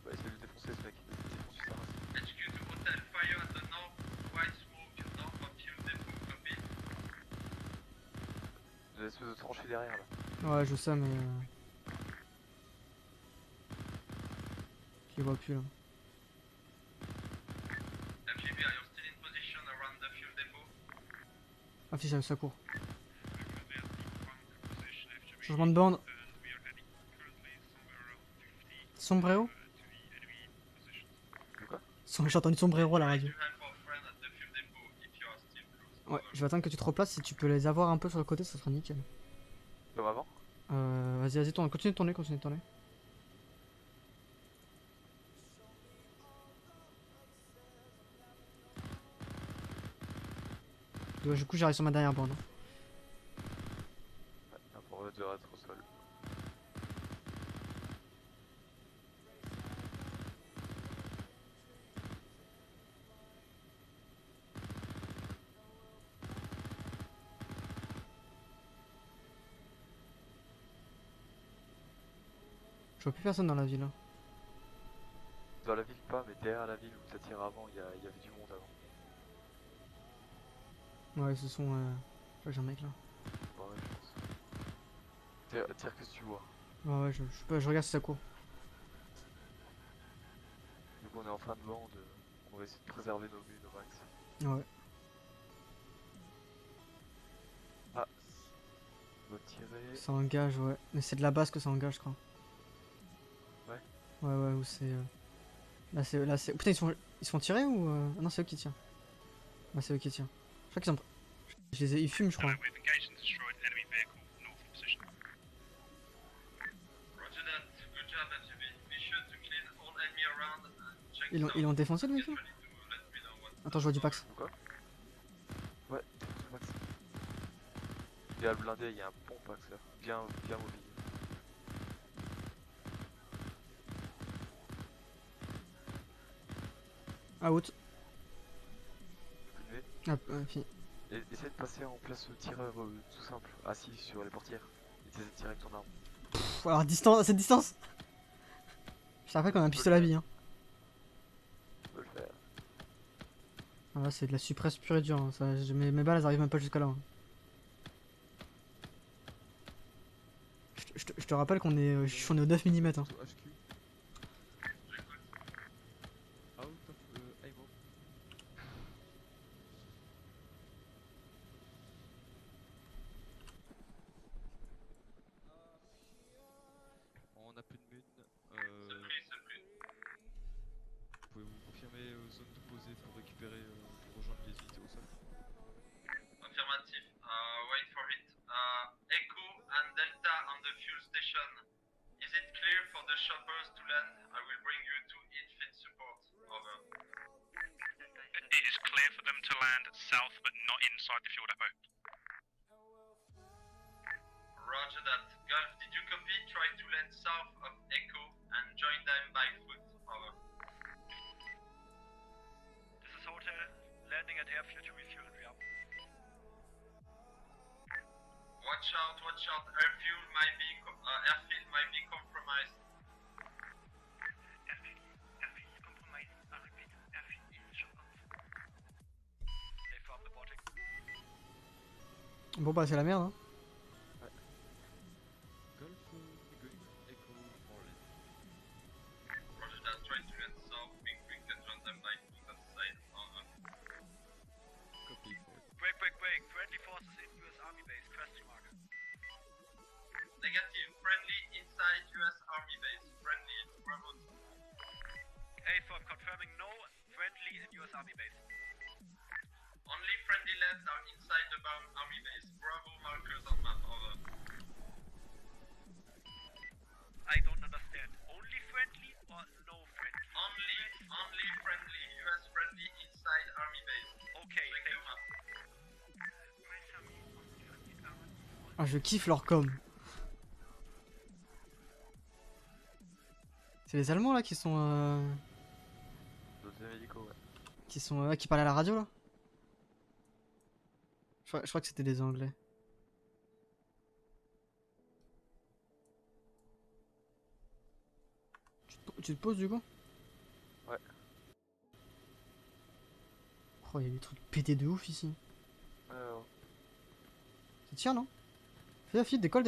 Bah, essaye de le défoncer ce mec. Défonce sa race. HQ to hotel. Fire at the north. White smoke north of fuel depot. Copy. J'ai l'espèce de tranchée derrière là. Ouais, je sais, mais. Je les vois plus là. FGB, are you still in position around the fuel depot? Ah, fiche, ça court. Changement de bande. Sombrero? Quoi? J'ai entendu sombrero à la radio. You help our friend at the fuel depot if you are still close. Ouais, je vais attendre que tu te replaces. Si tu peux les avoir un peu sur le côté, ça sera nickel. Comme avant? Vas-y, tourne. Continue de tourner. Du coup, j'arrive sur ma dernière bande. Ouais, un pour de être au sol. Je vois plus personne dans la ville. Hein. Dans la ville pas, mais derrière la ville où t'as tiré avant, il y avait du monde avant. Ouais, ce sont. Je crois que j'ai un mec là. Bah ouais, je pense. Tire que si tu vois. Ouais, ouais, je regarde si ça court. Du coup on est en fin de bande, on va essayer de préserver nos buts au max. Ouais. Ah, on va tirer. Ça engage, ouais. Mais c'est de la base que ça engage, je crois. Ouais. Ouais, ouais, ou c'est. Là, c'est. Là, c'est. Putain, ils se font tirer ou. Ah non, c'est eux qui tirent. Ouais, c'est eux qui tirent. Je crois qu'ils ont. Je les ai. Ils fument, je crois. We've engaged and destroyed enemy vehicle north of position. Roger that. Good job, LGB. Be sure to clean all enemy around and check Ils l'ont défoncé le véhicule? Get ready to let me know what. Attends, je vois du Pax. Ou quoi? Ouais, c'est max. Il y a le blindé, il y a un bon pax là. Bien mobilisé. Out. Privé. Ah, fini. Et essaie de passer en place tireur tout simple, assis sur les portières. Et essaie de tirer avec ton arme. Pff, alors, distance, à cette distance. Je te rappelle qu'on a un pistolet à billes. Hein. Tu peux le faire. Ah, là, c'est de la suppresse pure et dure. Hein. Ça, mes balles, elles arrivent même pas jusqu'à là. Hein. Je te rappelle qu'on est, on est au 9 mm. Hein. To HQ. Out of ammo. On a plus de mun. C'est plus. Pouvez-vous confirmer zone posée pour récupérer, pour rejoindre les unités au sol? Affirmative. Wait for it. Echo and Delta on the fuel station. Is it clear for the shoppers to land? I will bring you to infant support. Over. It is clear for them to land south, but not inside the fuel depot. Roger that. Gulf, did you copy? Try to land south of Echo and join them by foot. Over. This is Hotel. Landing at airfield to refuel and re-up. Watch out, watch out. Airfield might be compromised. Airfield is compromised. I repeat, airfield is shut off. They found the botting. Bon, bah, c'est la merde. Hein. Golf, going Echo Orland. Roger that. Try to land south. Be quick and join them by foot on the side. Over. Copy. Break. Friendly forces in US Army base. Question mark. Negative. Friendly inside US Army base. Friendly. Bravo. A-firm confirming no friendly in US Army base. Only friendly lands are inside the army base. Bravo markers on map. Over. I don't understand. Only friendly or no friendly? Only friendly. US friendly inside army base. Okay, Check thank the map. Ah, je kiffe leur com. C'est les Allemands là qui sont. Deuxième hélico, ouais. Qui parlaient à la radio là. Je crois que c'était des Anglais. Tu te poses du coup? Ouais. Oh, il y a des trucs pétés de ouf ici. Alors, Ça tire non? Fais gaffe, décolle.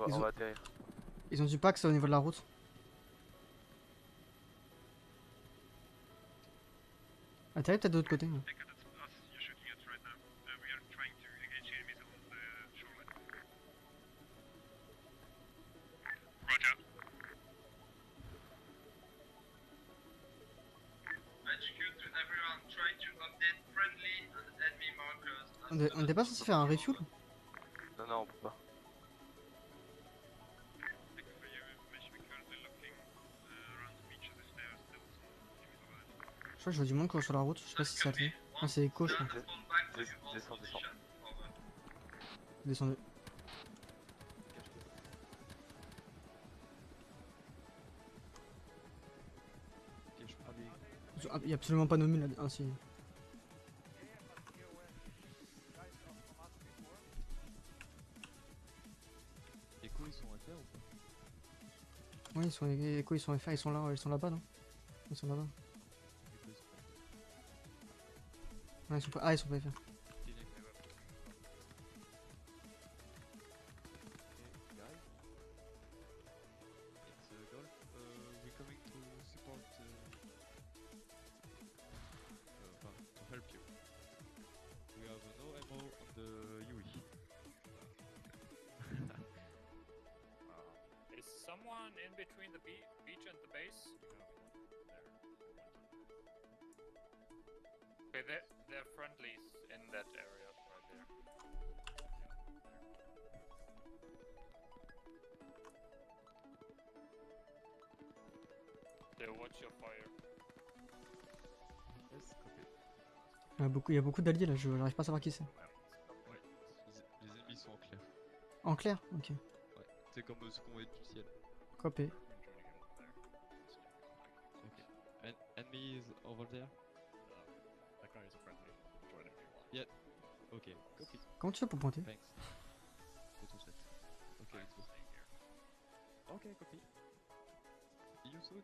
on va atterrir. Ils ont du Pax au niveau de la route. Atterris peut-être de l'autre côté. Ouais. I think that's us you're shooting at right now. We are trying to engage enemies on the shoreline. Roger. HQ to everyone. Try to update friendly and enemy markers. On était pas censé faire un refuel? Non, on peut pas. Thank you for your information. We're currently looking around the beach of the stairs. Still some enemies alive. Je crois que je vois du monde courir sur la route. Je sais pas si c'est attelé. Ah, c'est Echo, je crois. Descends. Descendez. Ok, je prends des. Ah, y a absolument pas nos mules là. Ah, si. Echo, ils sont Oui, ils sont quoi, ils sont FR, ils sont là, ils sont là-bas, non? Ils sont là-bas. Ouais, ils sont pas. Ah, ils sont pas FR. It's Golf. We're coming to support. To help you. We have no ammo on the UE. Is someone in between the beach and the base? Okay, they're friendlies in that area right there. They watch your fire. Yes, copy. Il y a beaucoup d'alliés là, je n'arrive pas à savoir qui c'est. Ouais, les ennemis sont en clair. En clair? Ok. Ouais, c'est comme ce qu'on voit du ciel. Copé. Ok. Enemies over there? That guy is friendly. Join if you want. Yeah. Ok, copy. Comment tu fais pour pointer? Thanks. C'est tout set. Ok, let's go. Ok, copy. See you soon.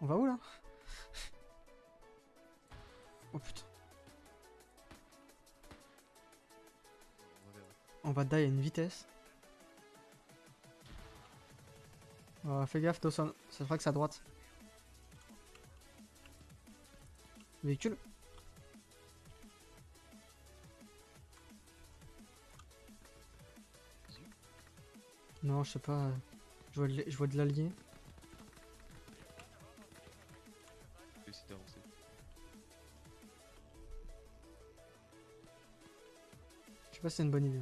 On va où là? Oh putain. On verra. On va die à une vitesse. Oh, fais gaffe, Dawson. Ça fera que c'est à droite. Véhicule. Non, je sais pas. Je vois de l'allié. Je vais essayer d'avancer. Je sais pas si c'est une bonne idée.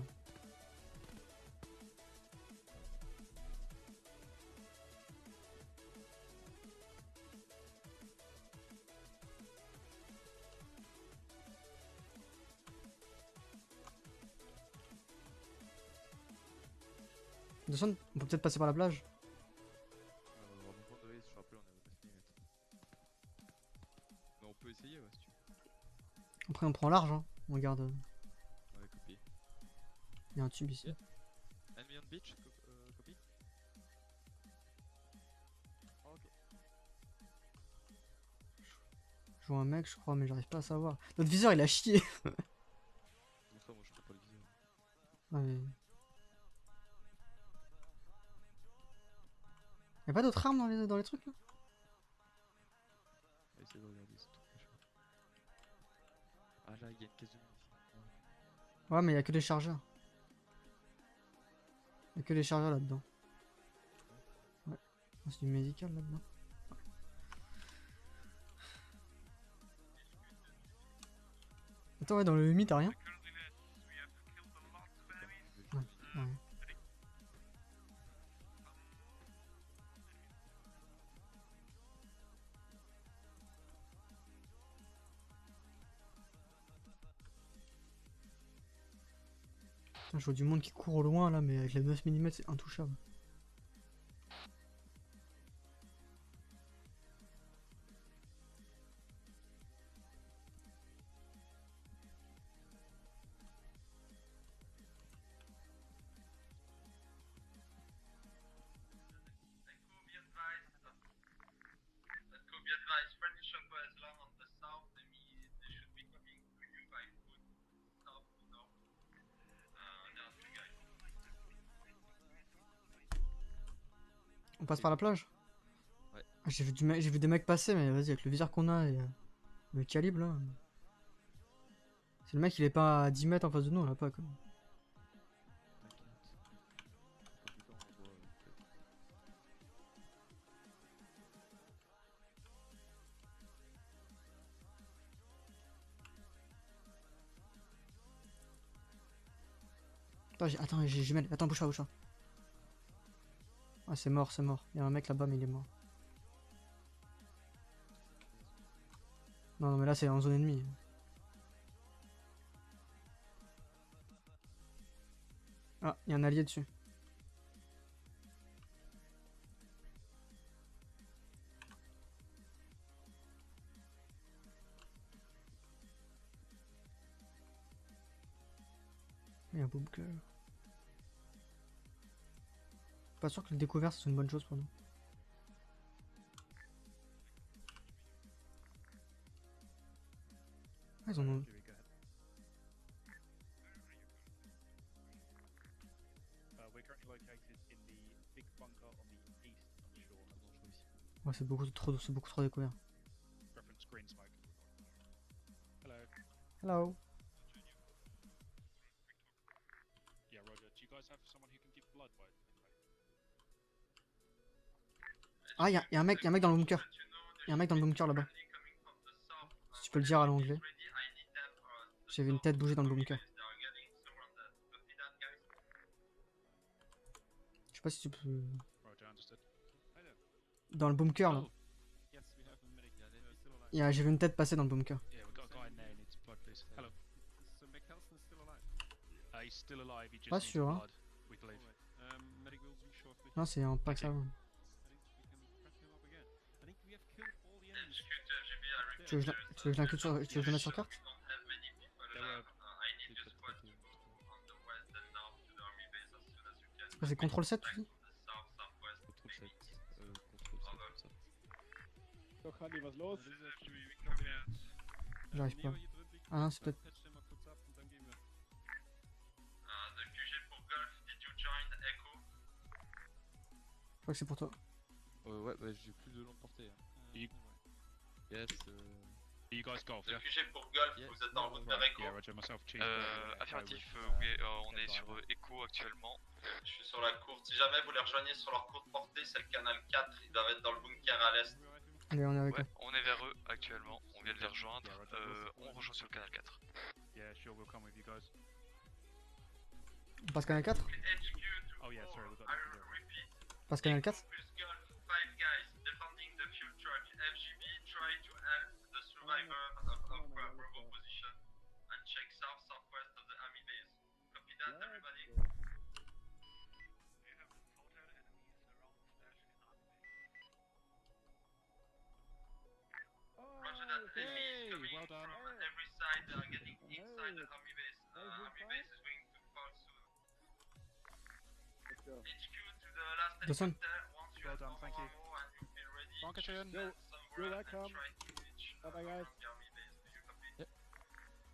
Dawson, on peut peut-être passer par la plage. On va prendre de je suis rappelé, on est à 9 minutes. Mais on peut essayer, ouais, si tu veux. Après, on prend large. Hein. On regarde. Ouais, copy. Il y a un tube ici. Yeah. Enemy on beach, copy. Oh, ok. Je vois un mec, je crois, mais j'arrive pas à savoir. Notre viseur, il a chié. Donc ça, moi je prends pas le viseur. Ouais, mais... Y'a pas d'autres armes dans les trucs là? On va essayer de regarder ce truc machin. Ah là, il y a une caisse de munitions. Ouais, mais y'a que des chargeurs. Y'a que des chargeurs là-dedans. Ouais. Ah, c'est du médical là-dedans. Attends, ouais, dans le HUMI, t'as rien? Ouais, ouais. Putain, je vois du monde qui court au loin là, mais avec la 9 mm, c'est intouchable. Echo, be advised, friendly shotgun is long on the south. They should be coming to you by foot. South to north. There are two guys. On passe par la plage? Ouais. Ah, j'ai vu des mecs passer, mais vas-y, avec le viseur qu'on a et le calibre là. Si le mec il est pas à 10 mètres en face de nous, on l'a pas quoi. T'inquiète. Quand plus tard, on voit peut-être. Attends, j'ai jumelle. Attends, bouge pas, bouge pas. Ah, c'est mort, c'est mort. Il y a un mec là-bas, mais il est mort. Non, non, mais là c'est en zone ennemie. Ah, il y a un allié dessus. Il y a un beau bouclage. Pas sûr que le découvert c'est une bonne chose pour nous. Ah, ils en ont. Jimmy, go ahead. We're currently located in the big bunker on the east on the shore. Ouais, c'est beaucoup trop découvert. Reference green smoke. Hello. Hello. Yeah, Roger. Do you guys have someone who can give blood by anyway? Ah, y'a un mec dans le bunker. Y'a un mec dans le bunker là-bas. Si tu peux le dire à l'anglais. J'ai vu une tête bouger dans le bunker. Je sais pas si tu peux. Roger, understood. Dans le bunker là. Yes, we have a medic. Still alive. J'ai vu une tête passer dans le bunker. Yeah, we've got a guy in there who needs blood, please. Hello. So McAllison's still alive? He's still alive, he just Pas needs sûr, hein. blood, we believe. Medic, will you sure if we Non, c'est un pack ça. I think we can crack him up again. I think we have killed all the enemies. Tu veux que je l'inclue sur. Tu veux que je le mette sur carte? There were C'est CTRL 7 tu dis? J'arrive pas. Ah non, c'est peut-être. The QG pour Golf, did you join Echo? Je crois que c'est pour toi. Ouais, bah j'ai plus de longue portée. Hein. You- Yes. you guys golf, The yeah? QG pour Golf, Yeah. vous êtes dans le bunker Echo? Yeah, Roger, myself, Chief. Affirmatif, oui, on est sur Echo actuellement. Je suis sur la courte. Si jamais vous les rejoignez sur leur courte portée, c'est le canal 4. Ils doivent être dans le bunker à l'est. Allez, on est avec Ouais, eux. on est vers eux actuellement, on vient de les rejoindre, on rejoint sur le canal 4. Yeah, sure, we'll come with you guys. On passe canal 4? HQ to Oh yeah, sorry, we've got I nothing to do. repeat. Passe canal 4? Plus Golf, 5 guys defending the fuel truck. FGB try to help the survivor of Bravo position and check southwest of the army base. Copy that, everybody. Roger that. Enemies coming well done. from every side. They are getting inside the army base. Army base is going to fall soon. HQ to the last Listen. helicopter. Once you Well have done, more thank you. ammo and you feel ready, Dankeschön. send somewhere and try to reach from the army base. Do you copy?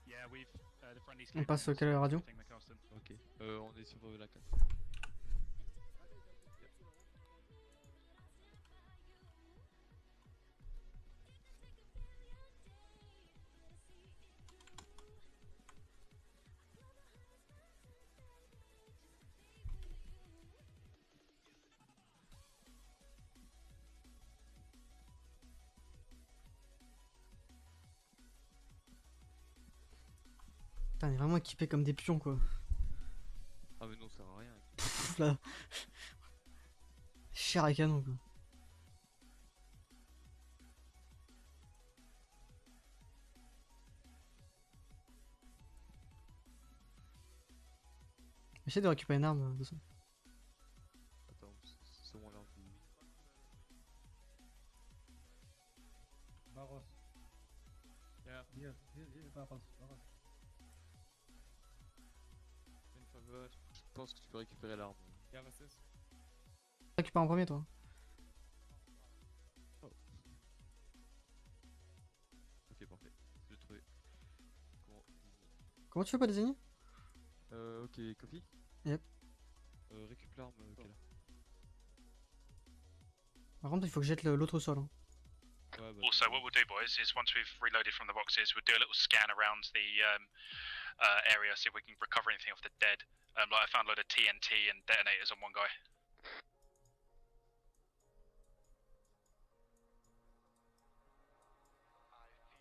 Yeah, we've the friendly's On passe quelle radio? McAlliston. Ok. On est sur la 4. Putain, on est vraiment équipés comme des pions quoi. Ah mais non, ça sert à rien. Pff, là. Cher à canon quoi. Essaye de récupérer une arme de ça. Attends, c'est bon là. Barros. Yeah. Hier, Barros. Une faveur, je pense que tu peux récupérer l'arme. Ja, was ist? Récupère en premier toi. Ok, parfait. Je l'ai trouvé. Comment tu fais pas désigner? Ok, copie. Yep. Récupère l'arme qu'elle a. Par contre il faut que je jette l'autre au sol. Hein. Ouais, bah, Also, what we'll do, boys, is once we've reloaded from the boxes, we'll do a little scan around the area, see if we can recover anything off the dead. Like I found a load of TNT and detonators on one guy.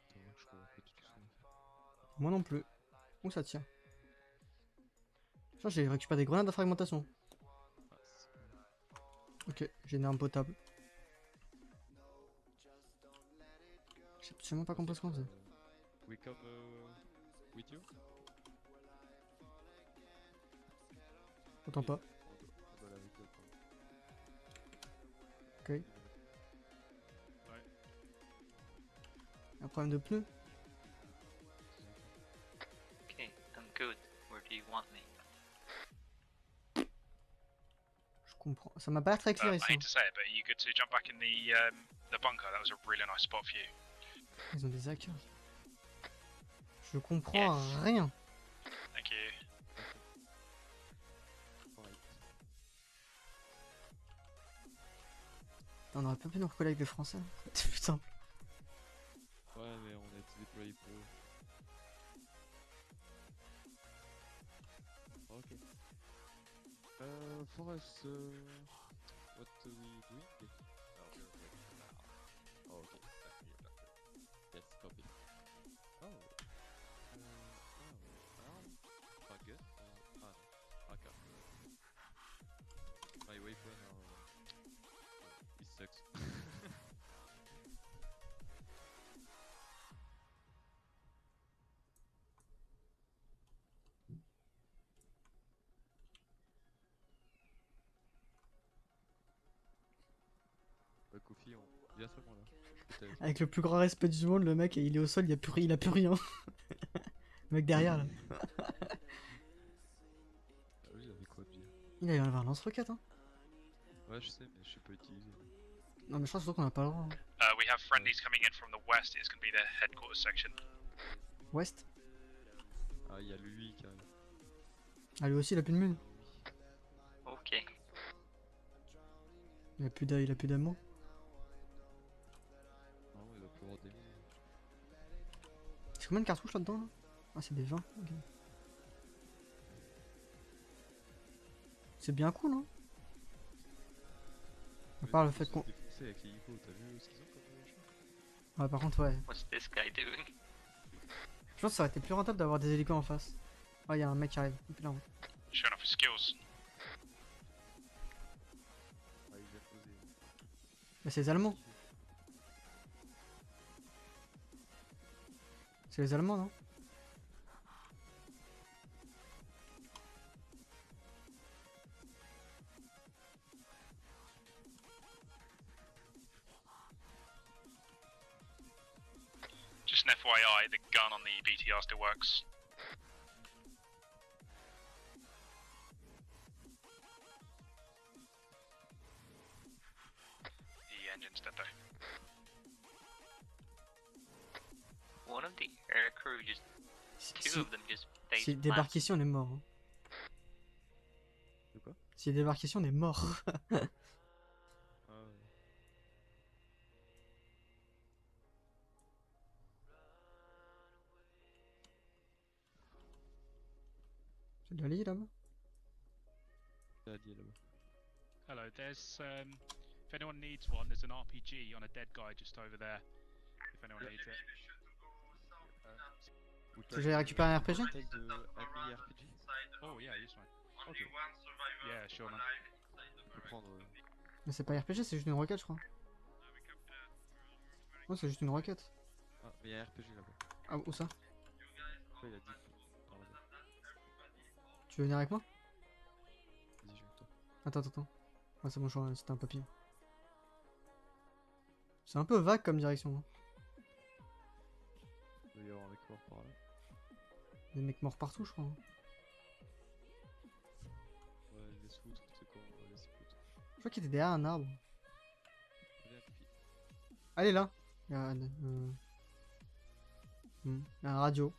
attends, je comprends pas du tout ça. Moi non plus. Où ça tire? Tiens, j'ai récupéré des grenades à fragmentation. Ah, c'est pas- Ok, j'ai une arme potable. J'ai absolument pas compris ce qu'on faisait. We come with you? Autant pas. On doit aller avec eux, quoi. Ok. Un problème de pneus? Okay, I'm good. Where do you want me? Je comprends. Ça m'a pas l'air très clair I ici. hein. hate to say it, but are you good to jump back in the bunker? That was a really nice spot for you. Ils ont des hackers. Je comprends rien. Thank you. Alright. On aurait pas pu nous recoller avec des Français. Putain. Ouais, mais on a été déployé pour eux. Ok. For us, what are we doing? Oh, we're ready for now. Oh, okay. Yes, copy. Oh. Not good. Okay. My weapon, it sucks. Kofi, on vient seulement là. Peut-être. Avec le plus grand respect du monde, le mec il est au sol, il a plus rien. Le mec derrière là. Ah oui, il avait quoi de bien? Il a un lance-roquette hein. Ouais, je sais, mais je sais pas utiliser. Non mais je pense surtout qu'on a pas le droit. hein. We have friendlies coming in from the west. It's going to be their headquarters section. West. Ah, il y a lui qui arrive. Ah lui aussi il a plus de mine. Ok. Il a plus d'amour. Non, il va plus avoir des mots. C'est combien de cartouches là-dedans là? Ah c'est des 20. ok. C'est bien cool hein. À part le fait qu'on... Défoncé avec les hippos, t'as vu ce qu'ils ont comme chose? Ouais par contre ouais. What's this guy doing? Je pense que ça aurait été plus rentable d'avoir des hélicos en face. Oh y'a un mec qui arrive. Depuis là, Showing off his skills. Ah, il vient poser. Mais c'est les Allemands. C'est les Allemands non? Just an FYI, the gun on the BTR still works. The engine's dead though. One of the air crew just, two of them just S'il débarque ici on est mort. Hein. De quoi? S'il débarque ici on est mort. Ah, ouais. C'est de la lit là-bas? Il a dit là-bas. Hello, there's if anyone needs one, there's an RPG on a dead guy just over there. If anyone needs it. Tu veux que j'aille récupérer un RPG? Take de Ami RPG. Oh yeah, this one. Ok. Yeah, sure man. Je peux prendre. Mais c'est pas RPG, c'est juste une roquette je crois. Non c'est juste une roquette. Ah, mais il y a un RPG là-bas. Ah où ça? Ouais, il a dit. Dans la bas. Tu veux venir avec moi? Vas-y, je viens avec toi. Attends. Ah c'est bon je vois, c'était un papier. C'est un peu vague comme direction. Hein. Il doit y avoir un mec mort par là. Des mecs morts partout je crois. Hein. Ouais, laisse foutre, c'est quoi, on va laisser foutre. Je crois qu'il était derrière un arbre. Viens, Kofi. Allez là. Il y a un radio.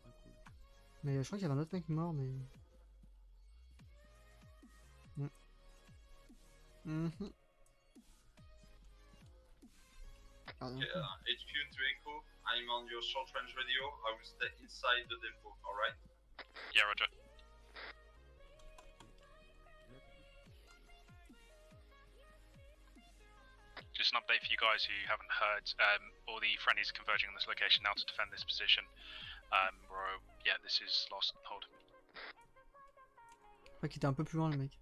Ah, cool. Mais je crois qu'il y avait un autre mec mort mais... Pardon. HQ to Echo, I'm on your short range radio. I will stay inside the depot, alright? Yeah, roger. Just an update for you guys who haven't heard. All the friendlies are converging on this location now to defend this position. Yeah, this is lost hold. Je crois qu'il était un peu plus loin le mec.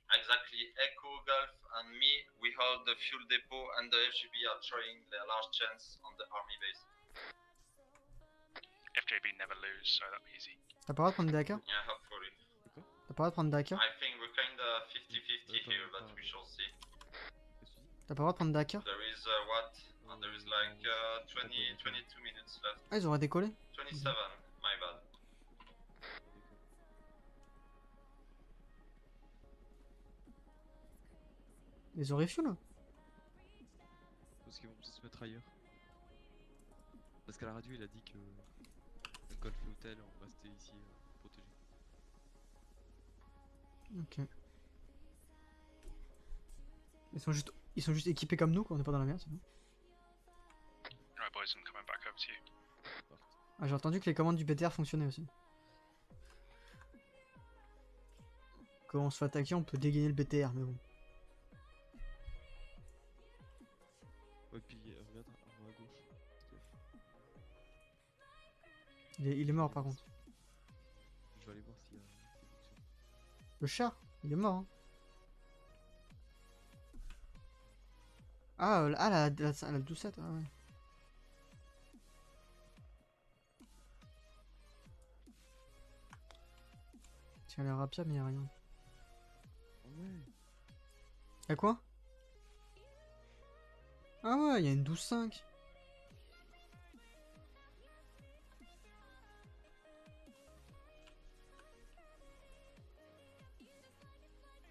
Exactly. Echo, Gulf, and me, we hold the fuel depot, and the FGB are throwing their large chance on the army base. FJB never lose, so that'll be easy. T'as pas le droit de prendre des hackers? Yeah, hopefully. T'as pas le droit de prendre des hackers? I think we're kinda 50-50 here, but we shall see. T'as pas le droit de prendre des hackers? There is what? There is like 22 minutes left. Ah ils auraient décollé? 27, my bad. Les orifiaux là. Parce qu'ils vont tous se mettre ailleurs. Parce qu'à la radio, il a dit que le golf et hôtel, on restait ici protégés. Ok. Ils sont juste équipés comme nous quand on est pas dans la merde, c'est bon. Alright, boys, I'm coming back over to you. Ah, j'ai entendu que les commandes du BTR fonctionnaient aussi. Quand on se fait attaquer, on peut dégainer le BTR, mais bon. Ouais, puis regarde en haut à gauche. Il est mort par contre. Je vais aller voir s'il y a des fonctions. Le chat, il est mort. Hein. Ah, la doucette, ah ouais. Tiens, l'air rapide, mais y'a rien. Ouais. Y'a quoi? Ah ouais, y'a une 12.5.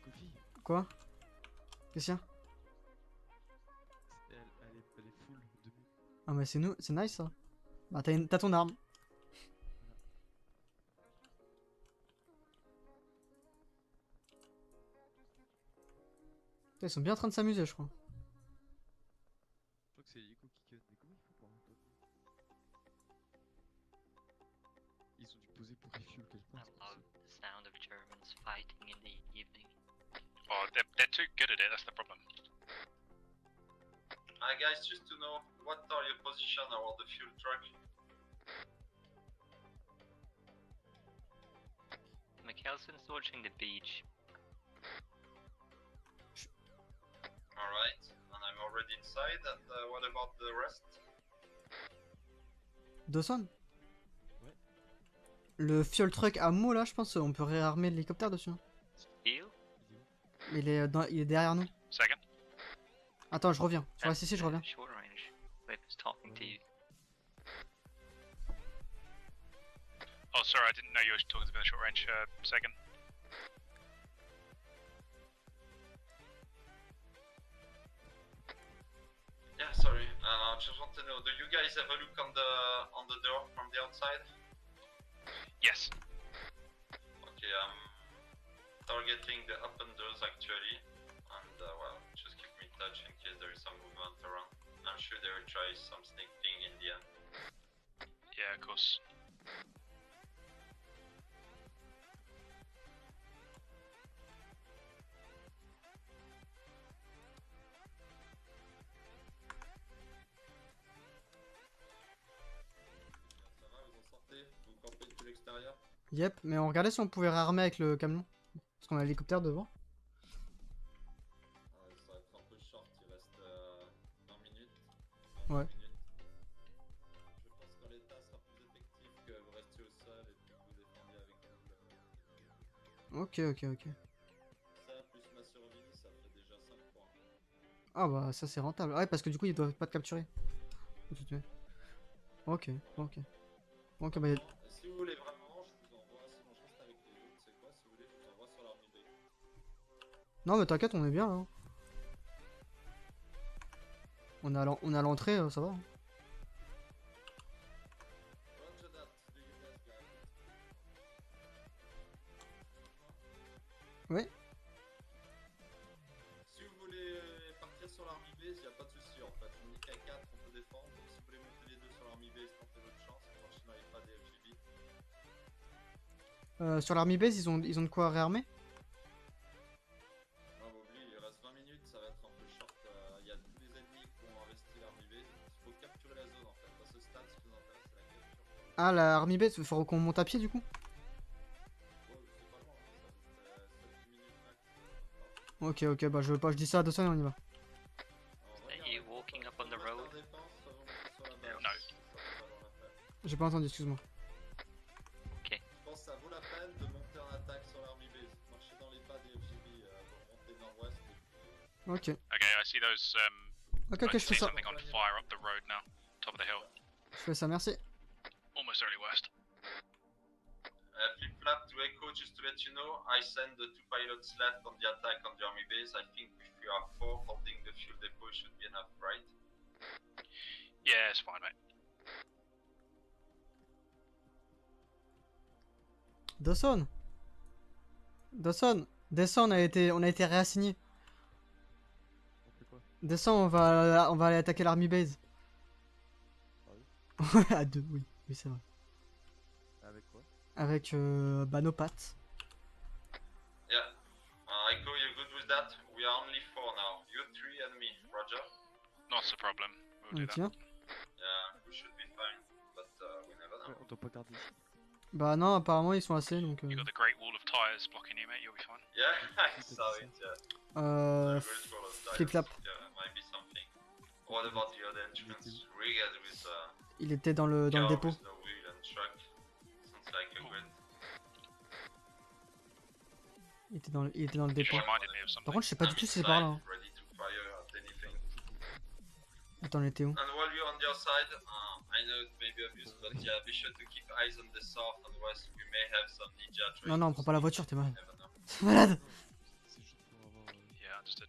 Kofi, Quoi? Qu'est-ce qu'il y a? elle est full de mou. Ah mais c'est nous, c'est nice ça. Bah t'as ton arme. Putain, ils sont bien en train de s'amuser je crois. Je crois que c'est l'hélico qui cut, mais comment ils font pour avoir toi? Ils ont dû poser pour refuel quelque part. c'est love possible. the sound of Germans fighting in the evening. Oh, they're too good at it, that's the problem. Hi guys, just to know, what are your position around the fuel truck? Mikkelson's watching the beach. Alright, and I'm already inside, and what about the rest? Dawson? Ouais. Le fuel truck à Meaux là, je pense on peut réarmer l'hélicoptère dessus. Hein. Steel? Il est où? Il est derrière nous. Second. Attends, je reviens. Tu restes ici, je reviens. Short range. Whip is talking to you. Oh, sorry, I didn't know you were talking to me in the short range. Second. Yeah, sorry. Just want to know, do you guys have a look on the door from the outside? Yes. Okay, I'm targeting the open doors actually, and well, just keep me in touch in case there is some movement around. I'm sure they will try some sneaking in the end. Yeah, of course. Ça va, vous en sortez? Vous campez depuis l'extérieur? Yep, mais on regardait si on pouvait réarmer avec le camion. Parce qu'on a l'hélicoptère devant. Ça va être un peu short, il reste 20 minutes. Ouais. Minutes. Je pense qu'en l'état sera plus effectif que vous restiez au sol et puis que vous défendiez avec vous. Ok. Ça, plus ma survie, ça fait déjà 5 points. Ah bah ça c'est rentable. Ouais, parce que du coup ils doivent pas te capturer. Faut te tuer. Ok. Ok, bah Si vous voulez vraiment, je vous envoie, sinon je reste avec les autres, c'est quoi? Si vous voulez, je vous envoie sur l'armée B. non mais t'inquiète, on est bien là. Hein. On est à l'entrée, ça va. Hein. Roger that, do you guys got it? Ouais. Si vous voulez partir sur l'armée B, il n'y a pas de souci en fait. On dit qu'à 4, on peut défendre. Donc si vous voulez monter les deux sur l'armée B, tentez votre chance. Franchement, il n'y a pas des FGB. Sur l'army base, ils ont de quoi réarmer. Non, mais oublie, il reste 20 minutes, ça va être un peu short. Il y a tous les ennemis qui ont investi l'armée B. Il faut capturer la zone en fait. À ce stade, ce qui nous intéresse, c'est la capture. Ah, la army base, faut qu'on monte à pied du coup. Ouais, c'est pas loin, ça reste 7 minutes max. Ok, bah je dis ça à Dawson et on y va. Are you walking up on the road? J'ai pas entendu, excuse-moi. Okay. Je pense que ça vaut la peine de monter en attaque sur l'armée base. Marcher dans les pas des FGB pour monter nord-ouest. Ok. Okay, I see those. Ok, I je fais see ça. something on fire up the road now, top of the hill. Je fais ça, merci. Almost early west. Flip-flap to Echo, just to let you know, I send the 2 pilots left on the attack on the army base. I think if we are 4 holding the fuel depot should be enough, right? Yeah, it's fine, mate. Dawson. Dawson. Descends, on a été réassigné. On fait quoi? Descends, on va aller attaquer l'army base. Ah oui? Ouais, à 2, oui. Oui, c'est vrai. Avec quoi? Avec bah, nos pattes. Yeah. Echo, you good with that? We are only 4 now. You 3 and me, Roger? Not a problem. We'll do On that. tient. Yeah, we should be fine, but we never know. Ouais, on doit pas garder ici. Bah non, apparemment ils sont assez donc. You got the Great Wall of Tires blocking you, mate. You'll be fine. Yeah, I saw it, yeah. The Great Wall of Tires. Flip flap. Yeah, might be something. What about the other entrance? Rigged with Il était dans le car dépôt. with no wheel and truck. Sounds like a great. Il était dans le You dépôt. just reminded me of something. Par contre, je sais pas du tout si c'est par là. Hein. Ready to fire at anything. Attends, on était où? And while you're on your side, I know it may be obvious, but yeah, be sure to keep eyes on the south and west. We may have some ninja trails. Non, non, on prend pas la voiture, t'es malade. Never know. T'es malade! C'est juste pour avoir. Yeah, understood.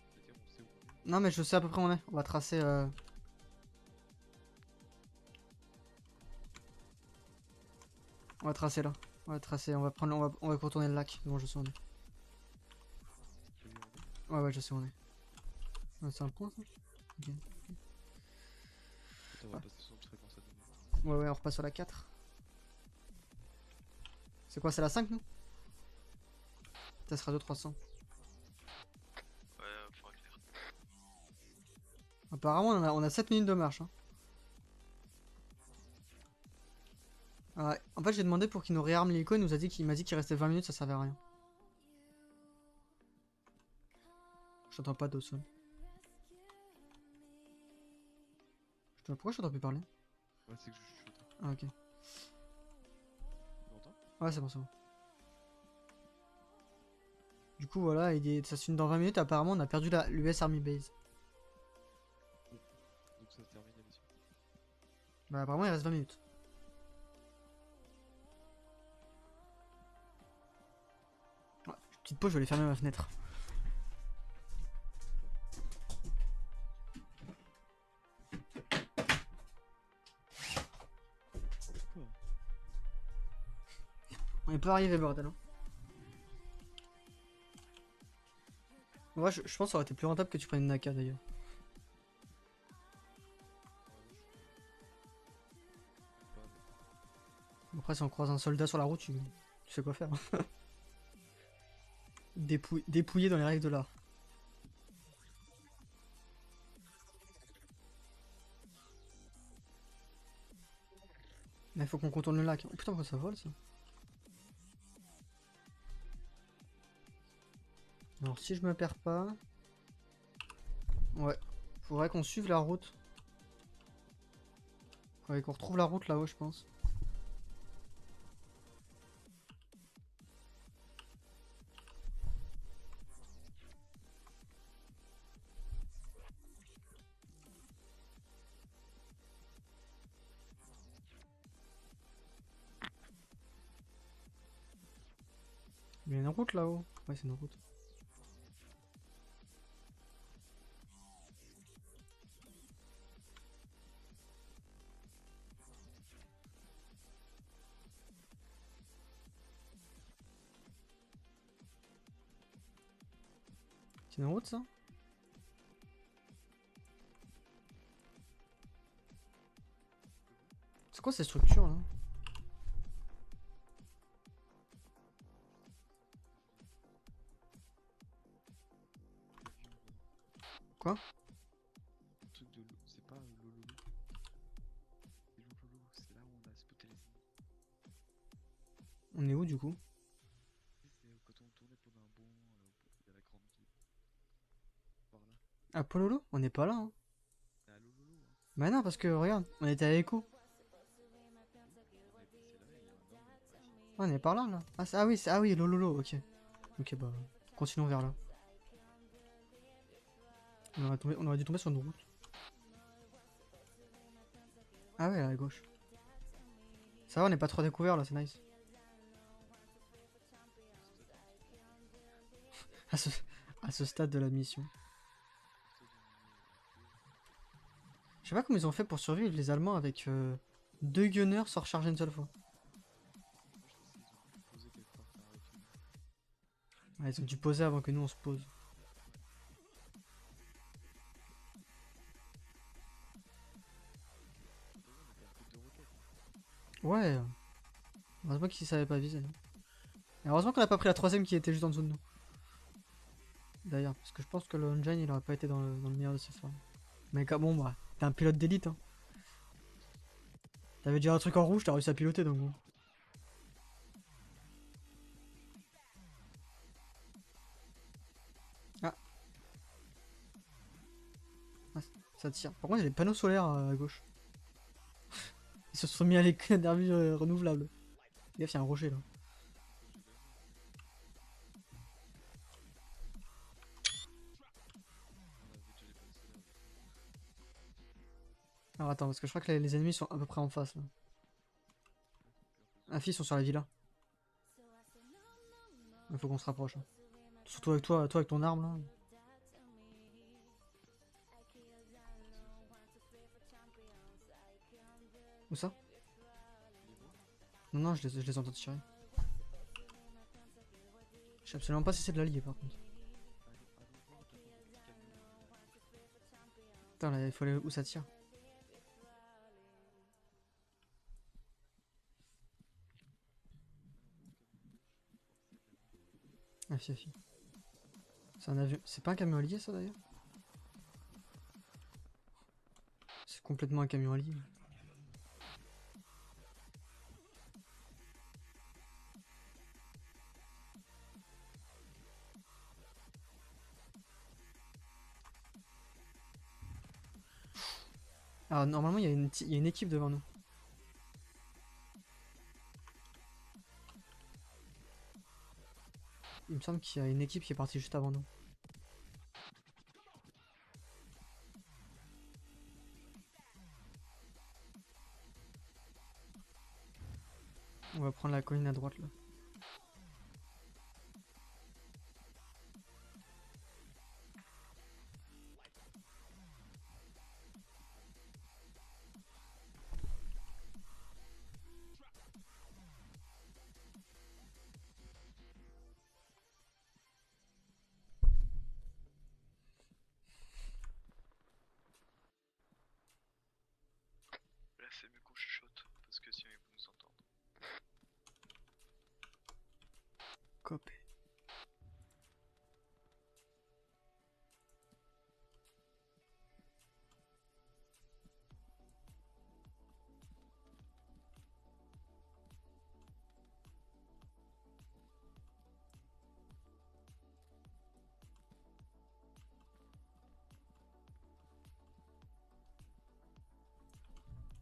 C'est-à-dire, on sait où on est. Non, mais je sais à peu près où on est. On va tracer. On va tracer là. On va tracer, on va contourner le lac. Bon, je sais où on est. Tu sais où on est? Ouais, je sais où on est. Ouais, c'est un point ça? Ok. Attends, on va passer sur le fréquence à 2 minutes. Ouais, on repasse sur la 4. C'est quoi, c'est la 5 nous? Ça sera 2-300. Ouais, faudra clair. Apparemment, on a 7 minutes de marche. Hein. Ouais. En fait, j'ai demandé pour qu'il nous réarme l'hélico. Il m'a dit qu'il restait 20 minutes, ça servait à rien. Je t'entends pas, Dawson. Pourquoi je t'entends plus parler? Ouais, c'est que je chuchote. Ah, ok. Tu m'entends? Ouais, c'est bon, c'est bon. Du coup, voilà, ça se finit dans 20 minutes. Apparemment, on a perdu l'US Army Base. Donc ça se termine la mission. Bah, apparemment, il reste 20 minutes. Ouais, petite pause, je vais aller fermer ma fenêtre. On est pas arrivé, bordel. Hein. Moi, je pense que ça aurait été plus rentable que tu prennes une Naka d'ailleurs. Après, si on croise un soldat sur la route, tu sais quoi faire. Hein. Dépouillé dans les règles de l'art. Mais il faut qu'on contourne le lac. Oh, putain, pourquoi ça vole ça? Alors si je me perds pas... Ouais. Faudrait qu'on suive la route. Faudrait qu'on retrouve la route là-haut, je pense. Il y a une route là-haut. Ouais, c'est une route. C'est une route ça? C'est quoi ces structures là? Quoi? Le truc de l'eau, c'est pas Lololo. C'est Lololo, c'est là où on a spoté les ennemis. On est où du coup? C'est quand on tournait pendant un bond, il y a la grande ville. Par là. À Pololo? On n'est pas là hein. C'est à Lololo, hein. Bah non parce que regarde, on était à Echo. On est par là là. Ah oui, Lololo, ok. Ok bah continuons vers là. On aurait dû tomber sur une route. Ah ouais, à gauche. Ça va, on n'est pas trop découvert là, c'est nice. à, ce... à ce stade de la mission. Je sais pas comment ils ont fait pour survivre les Allemands avec 2 gunners sans recharger une seule fois. Ouais, ils ont dû poser avant que nous on se pose. Ouais. Heureusement qu'ils savaient pas viser. Et heureusement qu'on a pas pris la troisième qui était juste en dessous de nous. D'ailleurs, parce que je pense que le engine il aurait pas été dans le meilleur de ses formes. Mais bon bah, t'es un pilote d'élite hein. T'avais déjà un truc en rouge, t'as réussi à piloter donc bon. Ah. Ah, ça tire. Par contre il y a les panneaux solaires à gauche. Ils se sont mis à l'énergie renouvelable. Gaffe, il y a un rocher là. Alors attends, parce que je crois que les ennemis sont à peu près en face là. Ah, ils sont sur la villa. Il faut qu'on se rapproche. Hein. Surtout avec toi avec ton arme là. Où ça? Non, non, je les entends tirer. Je sais absolument pas si c'est de l'allié par contre. Attends, là, il faut aller où ça tire. Ah, fi. C'est un avion. C'est pas un camion allié ça d'ailleurs? C'est complètement un camion allié. Ah, normalement, il y a une équipe devant nous. Il me semble qu'il y a une équipe qui est partie juste avant nous. On va prendre la colline à droite là. Là, c'est mieux qu'on chuchote, parce que sinon ils vont nous entendre. Copé.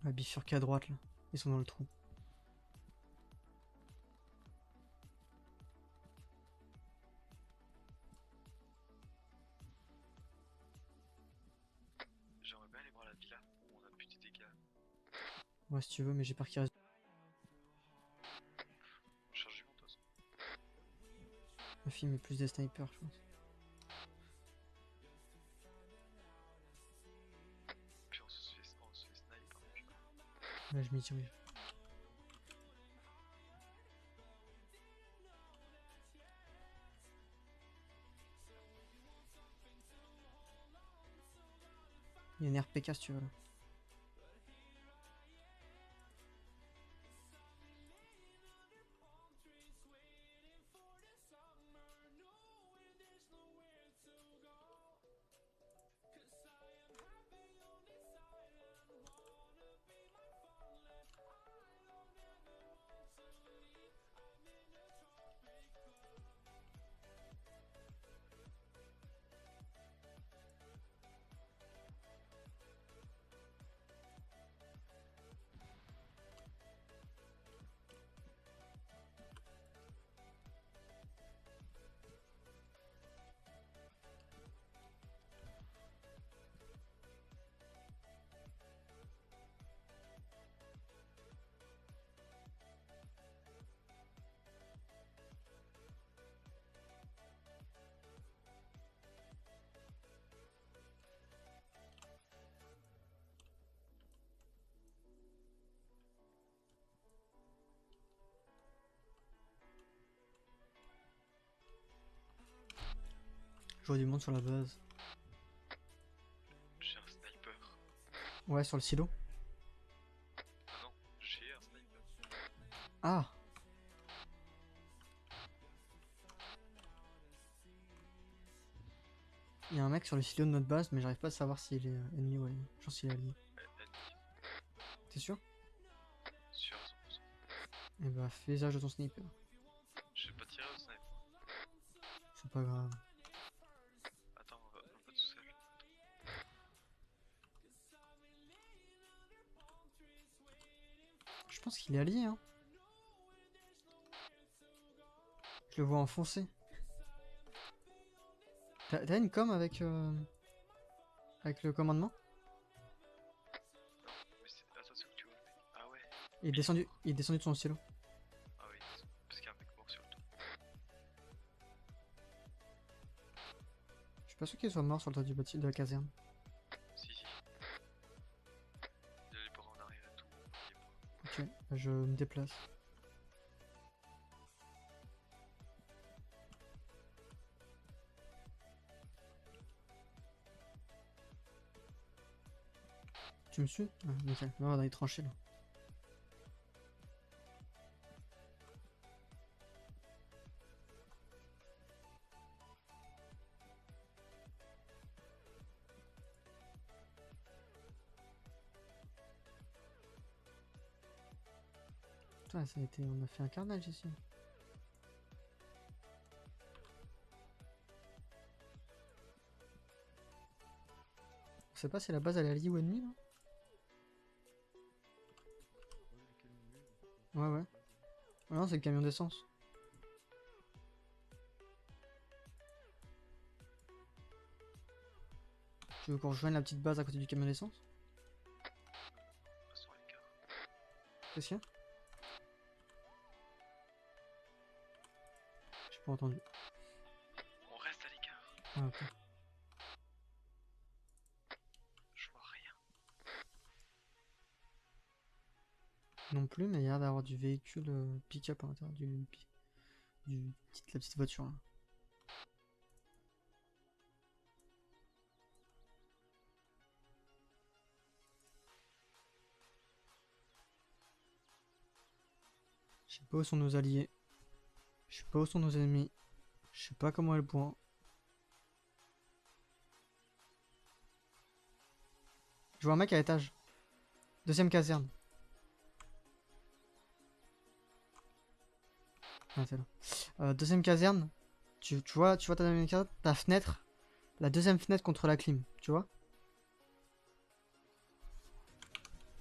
On va bifurquer à droite là. Ils sont dans le trou. J'aimerais bien aller voir la villa où on a plus de dégâts. Ouais, si tu veux, mais j'ai peur qu'il reste. On charge du montos. La fille met plus des snipers, je pense. Puis on se fait snipe. Là, je m'y dirige. Il y a une RPK si tu veux là. Je vois du monde sur la base. J'ai un sniper. Ouais, sur le silo. Ah non, j'ai un sniper. Ah! Il y a un mec sur le silo de notre base, mais j'arrive pas à savoir s'il est ennemi ou allié. Je pense qu'il est allié. T'es sûr? Sûr à 100%. Eh bah, fais usage de ton sniper. Je vais pas tirer au sniper. C'est pas grave. Attends, on va pas tout seul. Je pense qu'il est allié, hein. Je le vois enfoncer. T'as une com avec le commandement? Non, mais c'est. Attends, c'est où que tu vois le mec? Ah ouais. Il est descendu de son silo. Ah oui, parce qu'il y a un mec mort sur le toit. Je suis pas sûr qu'il soit mort sur le toit du bâtiment de la caserne. Si, si. Il a les bras en arrière et tout. Il est mort. Ok, bah, je me déplace. Tu me suis? Ah, nickel. On va dans les tranchées là. Putain, on a fait un carnage ici. On sait pas si la base elle est alliée ou ennemie là? Ouais, ouais. Ah non, c'est le camion d'essence. Tu veux qu'on rejoigne la petite base à côté du camion d'essence? Restons à l'écart. Qu'est-ce qu'il y a? J'ai pas entendu. On reste à l'écart. Ah, ok. Je vois rien. Non plus, mais il y a l'air d'avoir du véhicule pick-up à l'intérieur la petite voiture là. Je sais pas où sont nos alliés. Je sais pas où sont nos ennemis. Je sais pas comment est le point. Je vois un mec à l'étage. Deuxième caserne. Ah, c'est là. Deuxième caserne. Tu vois ta deuxième caserne, ta fenêtre. La deuxième fenêtre contre la clim. Tu vois?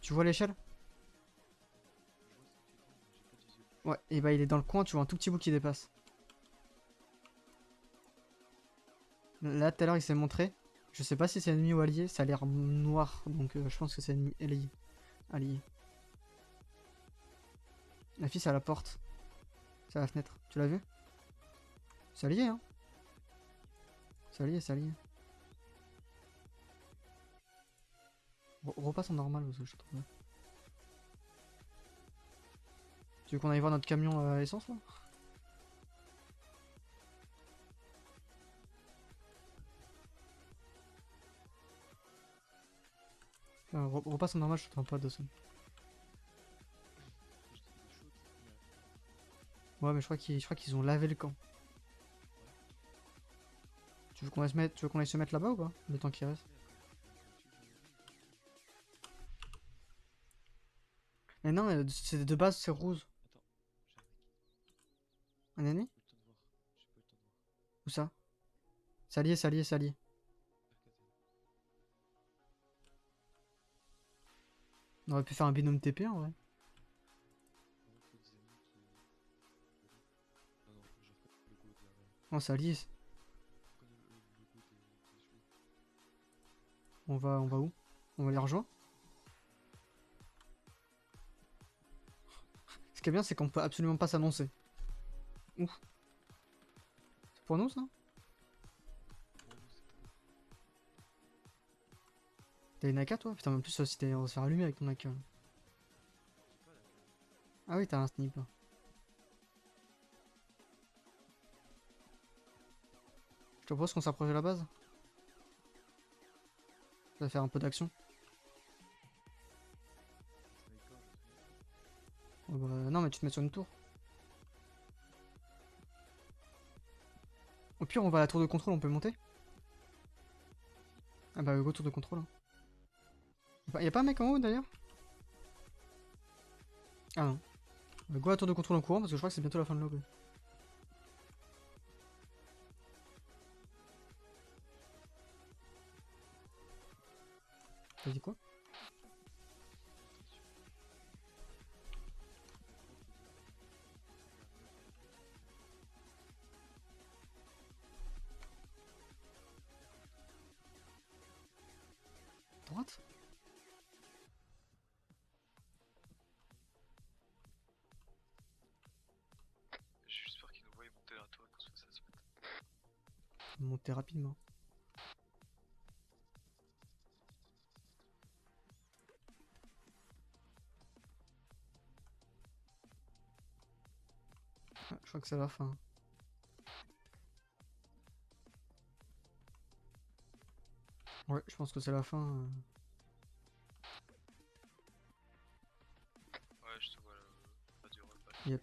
Tu vois l'échelle? Ouais, et bah il est dans le coin, tu vois un tout petit bout qui dépasse. Là tout à l'heure il s'est montré. Je sais pas si c'est ennemi ou allié, ça a l'air noir, donc je pense que c'est ennemi allié. Allié. La fille c'est à la porte. C'est à la fenêtre. Tu l'as vu? C'est allié hein. C'est allié, c'est allié. Repasse en normal parce que je trouve. Tu veux qu'on aille voir notre camion à essence là? Repasse en normal, je t'entends pas de son. Ouais, mais je crois qu'ils ont lavé le camp. Tu veux qu'on aille se mettre là-bas ou pas? Le temps qu'il reste. Mais non, c'est de base, c'est rose. Un ennemi? Où ça? C'est allié, c'est allié, c'est allié. On aurait pu faire un binôme TP en vrai. Non, c'est allié. On va où? On va les rejoindre? Ce qui est bien, c'est qu'on peut absolument pas s'annoncer. Ouf. C'est pour nous ça? T'as une AK toi? Putain, mais en plus, si on va se faire allumer avec ton AK. Ah oui, t'as un sniper. Je te propose qu'on s'approche de la base. Ça va faire un peu d'action. Oh bah, non mais tu te mets sur une tour. Au pire on va à la tour de contrôle, on peut monter. Ah bah go tour de contrôle. Hein. Y'a pas un mec en haut d'ailleurs? Ah non. Go à la tour de contrôle en courant parce que je crois que c'est bientôt la fin de l'aube. T'as dit quoi? Droite? J'ai juste peur qu'ils nous voient monter la tour et qu'on se fasse aspect. Monter rapidement. Ah, je crois que c'est la fin. Ouais, je pense que c'est la fin. Ouais, je te vois là, pas du repas. Yep.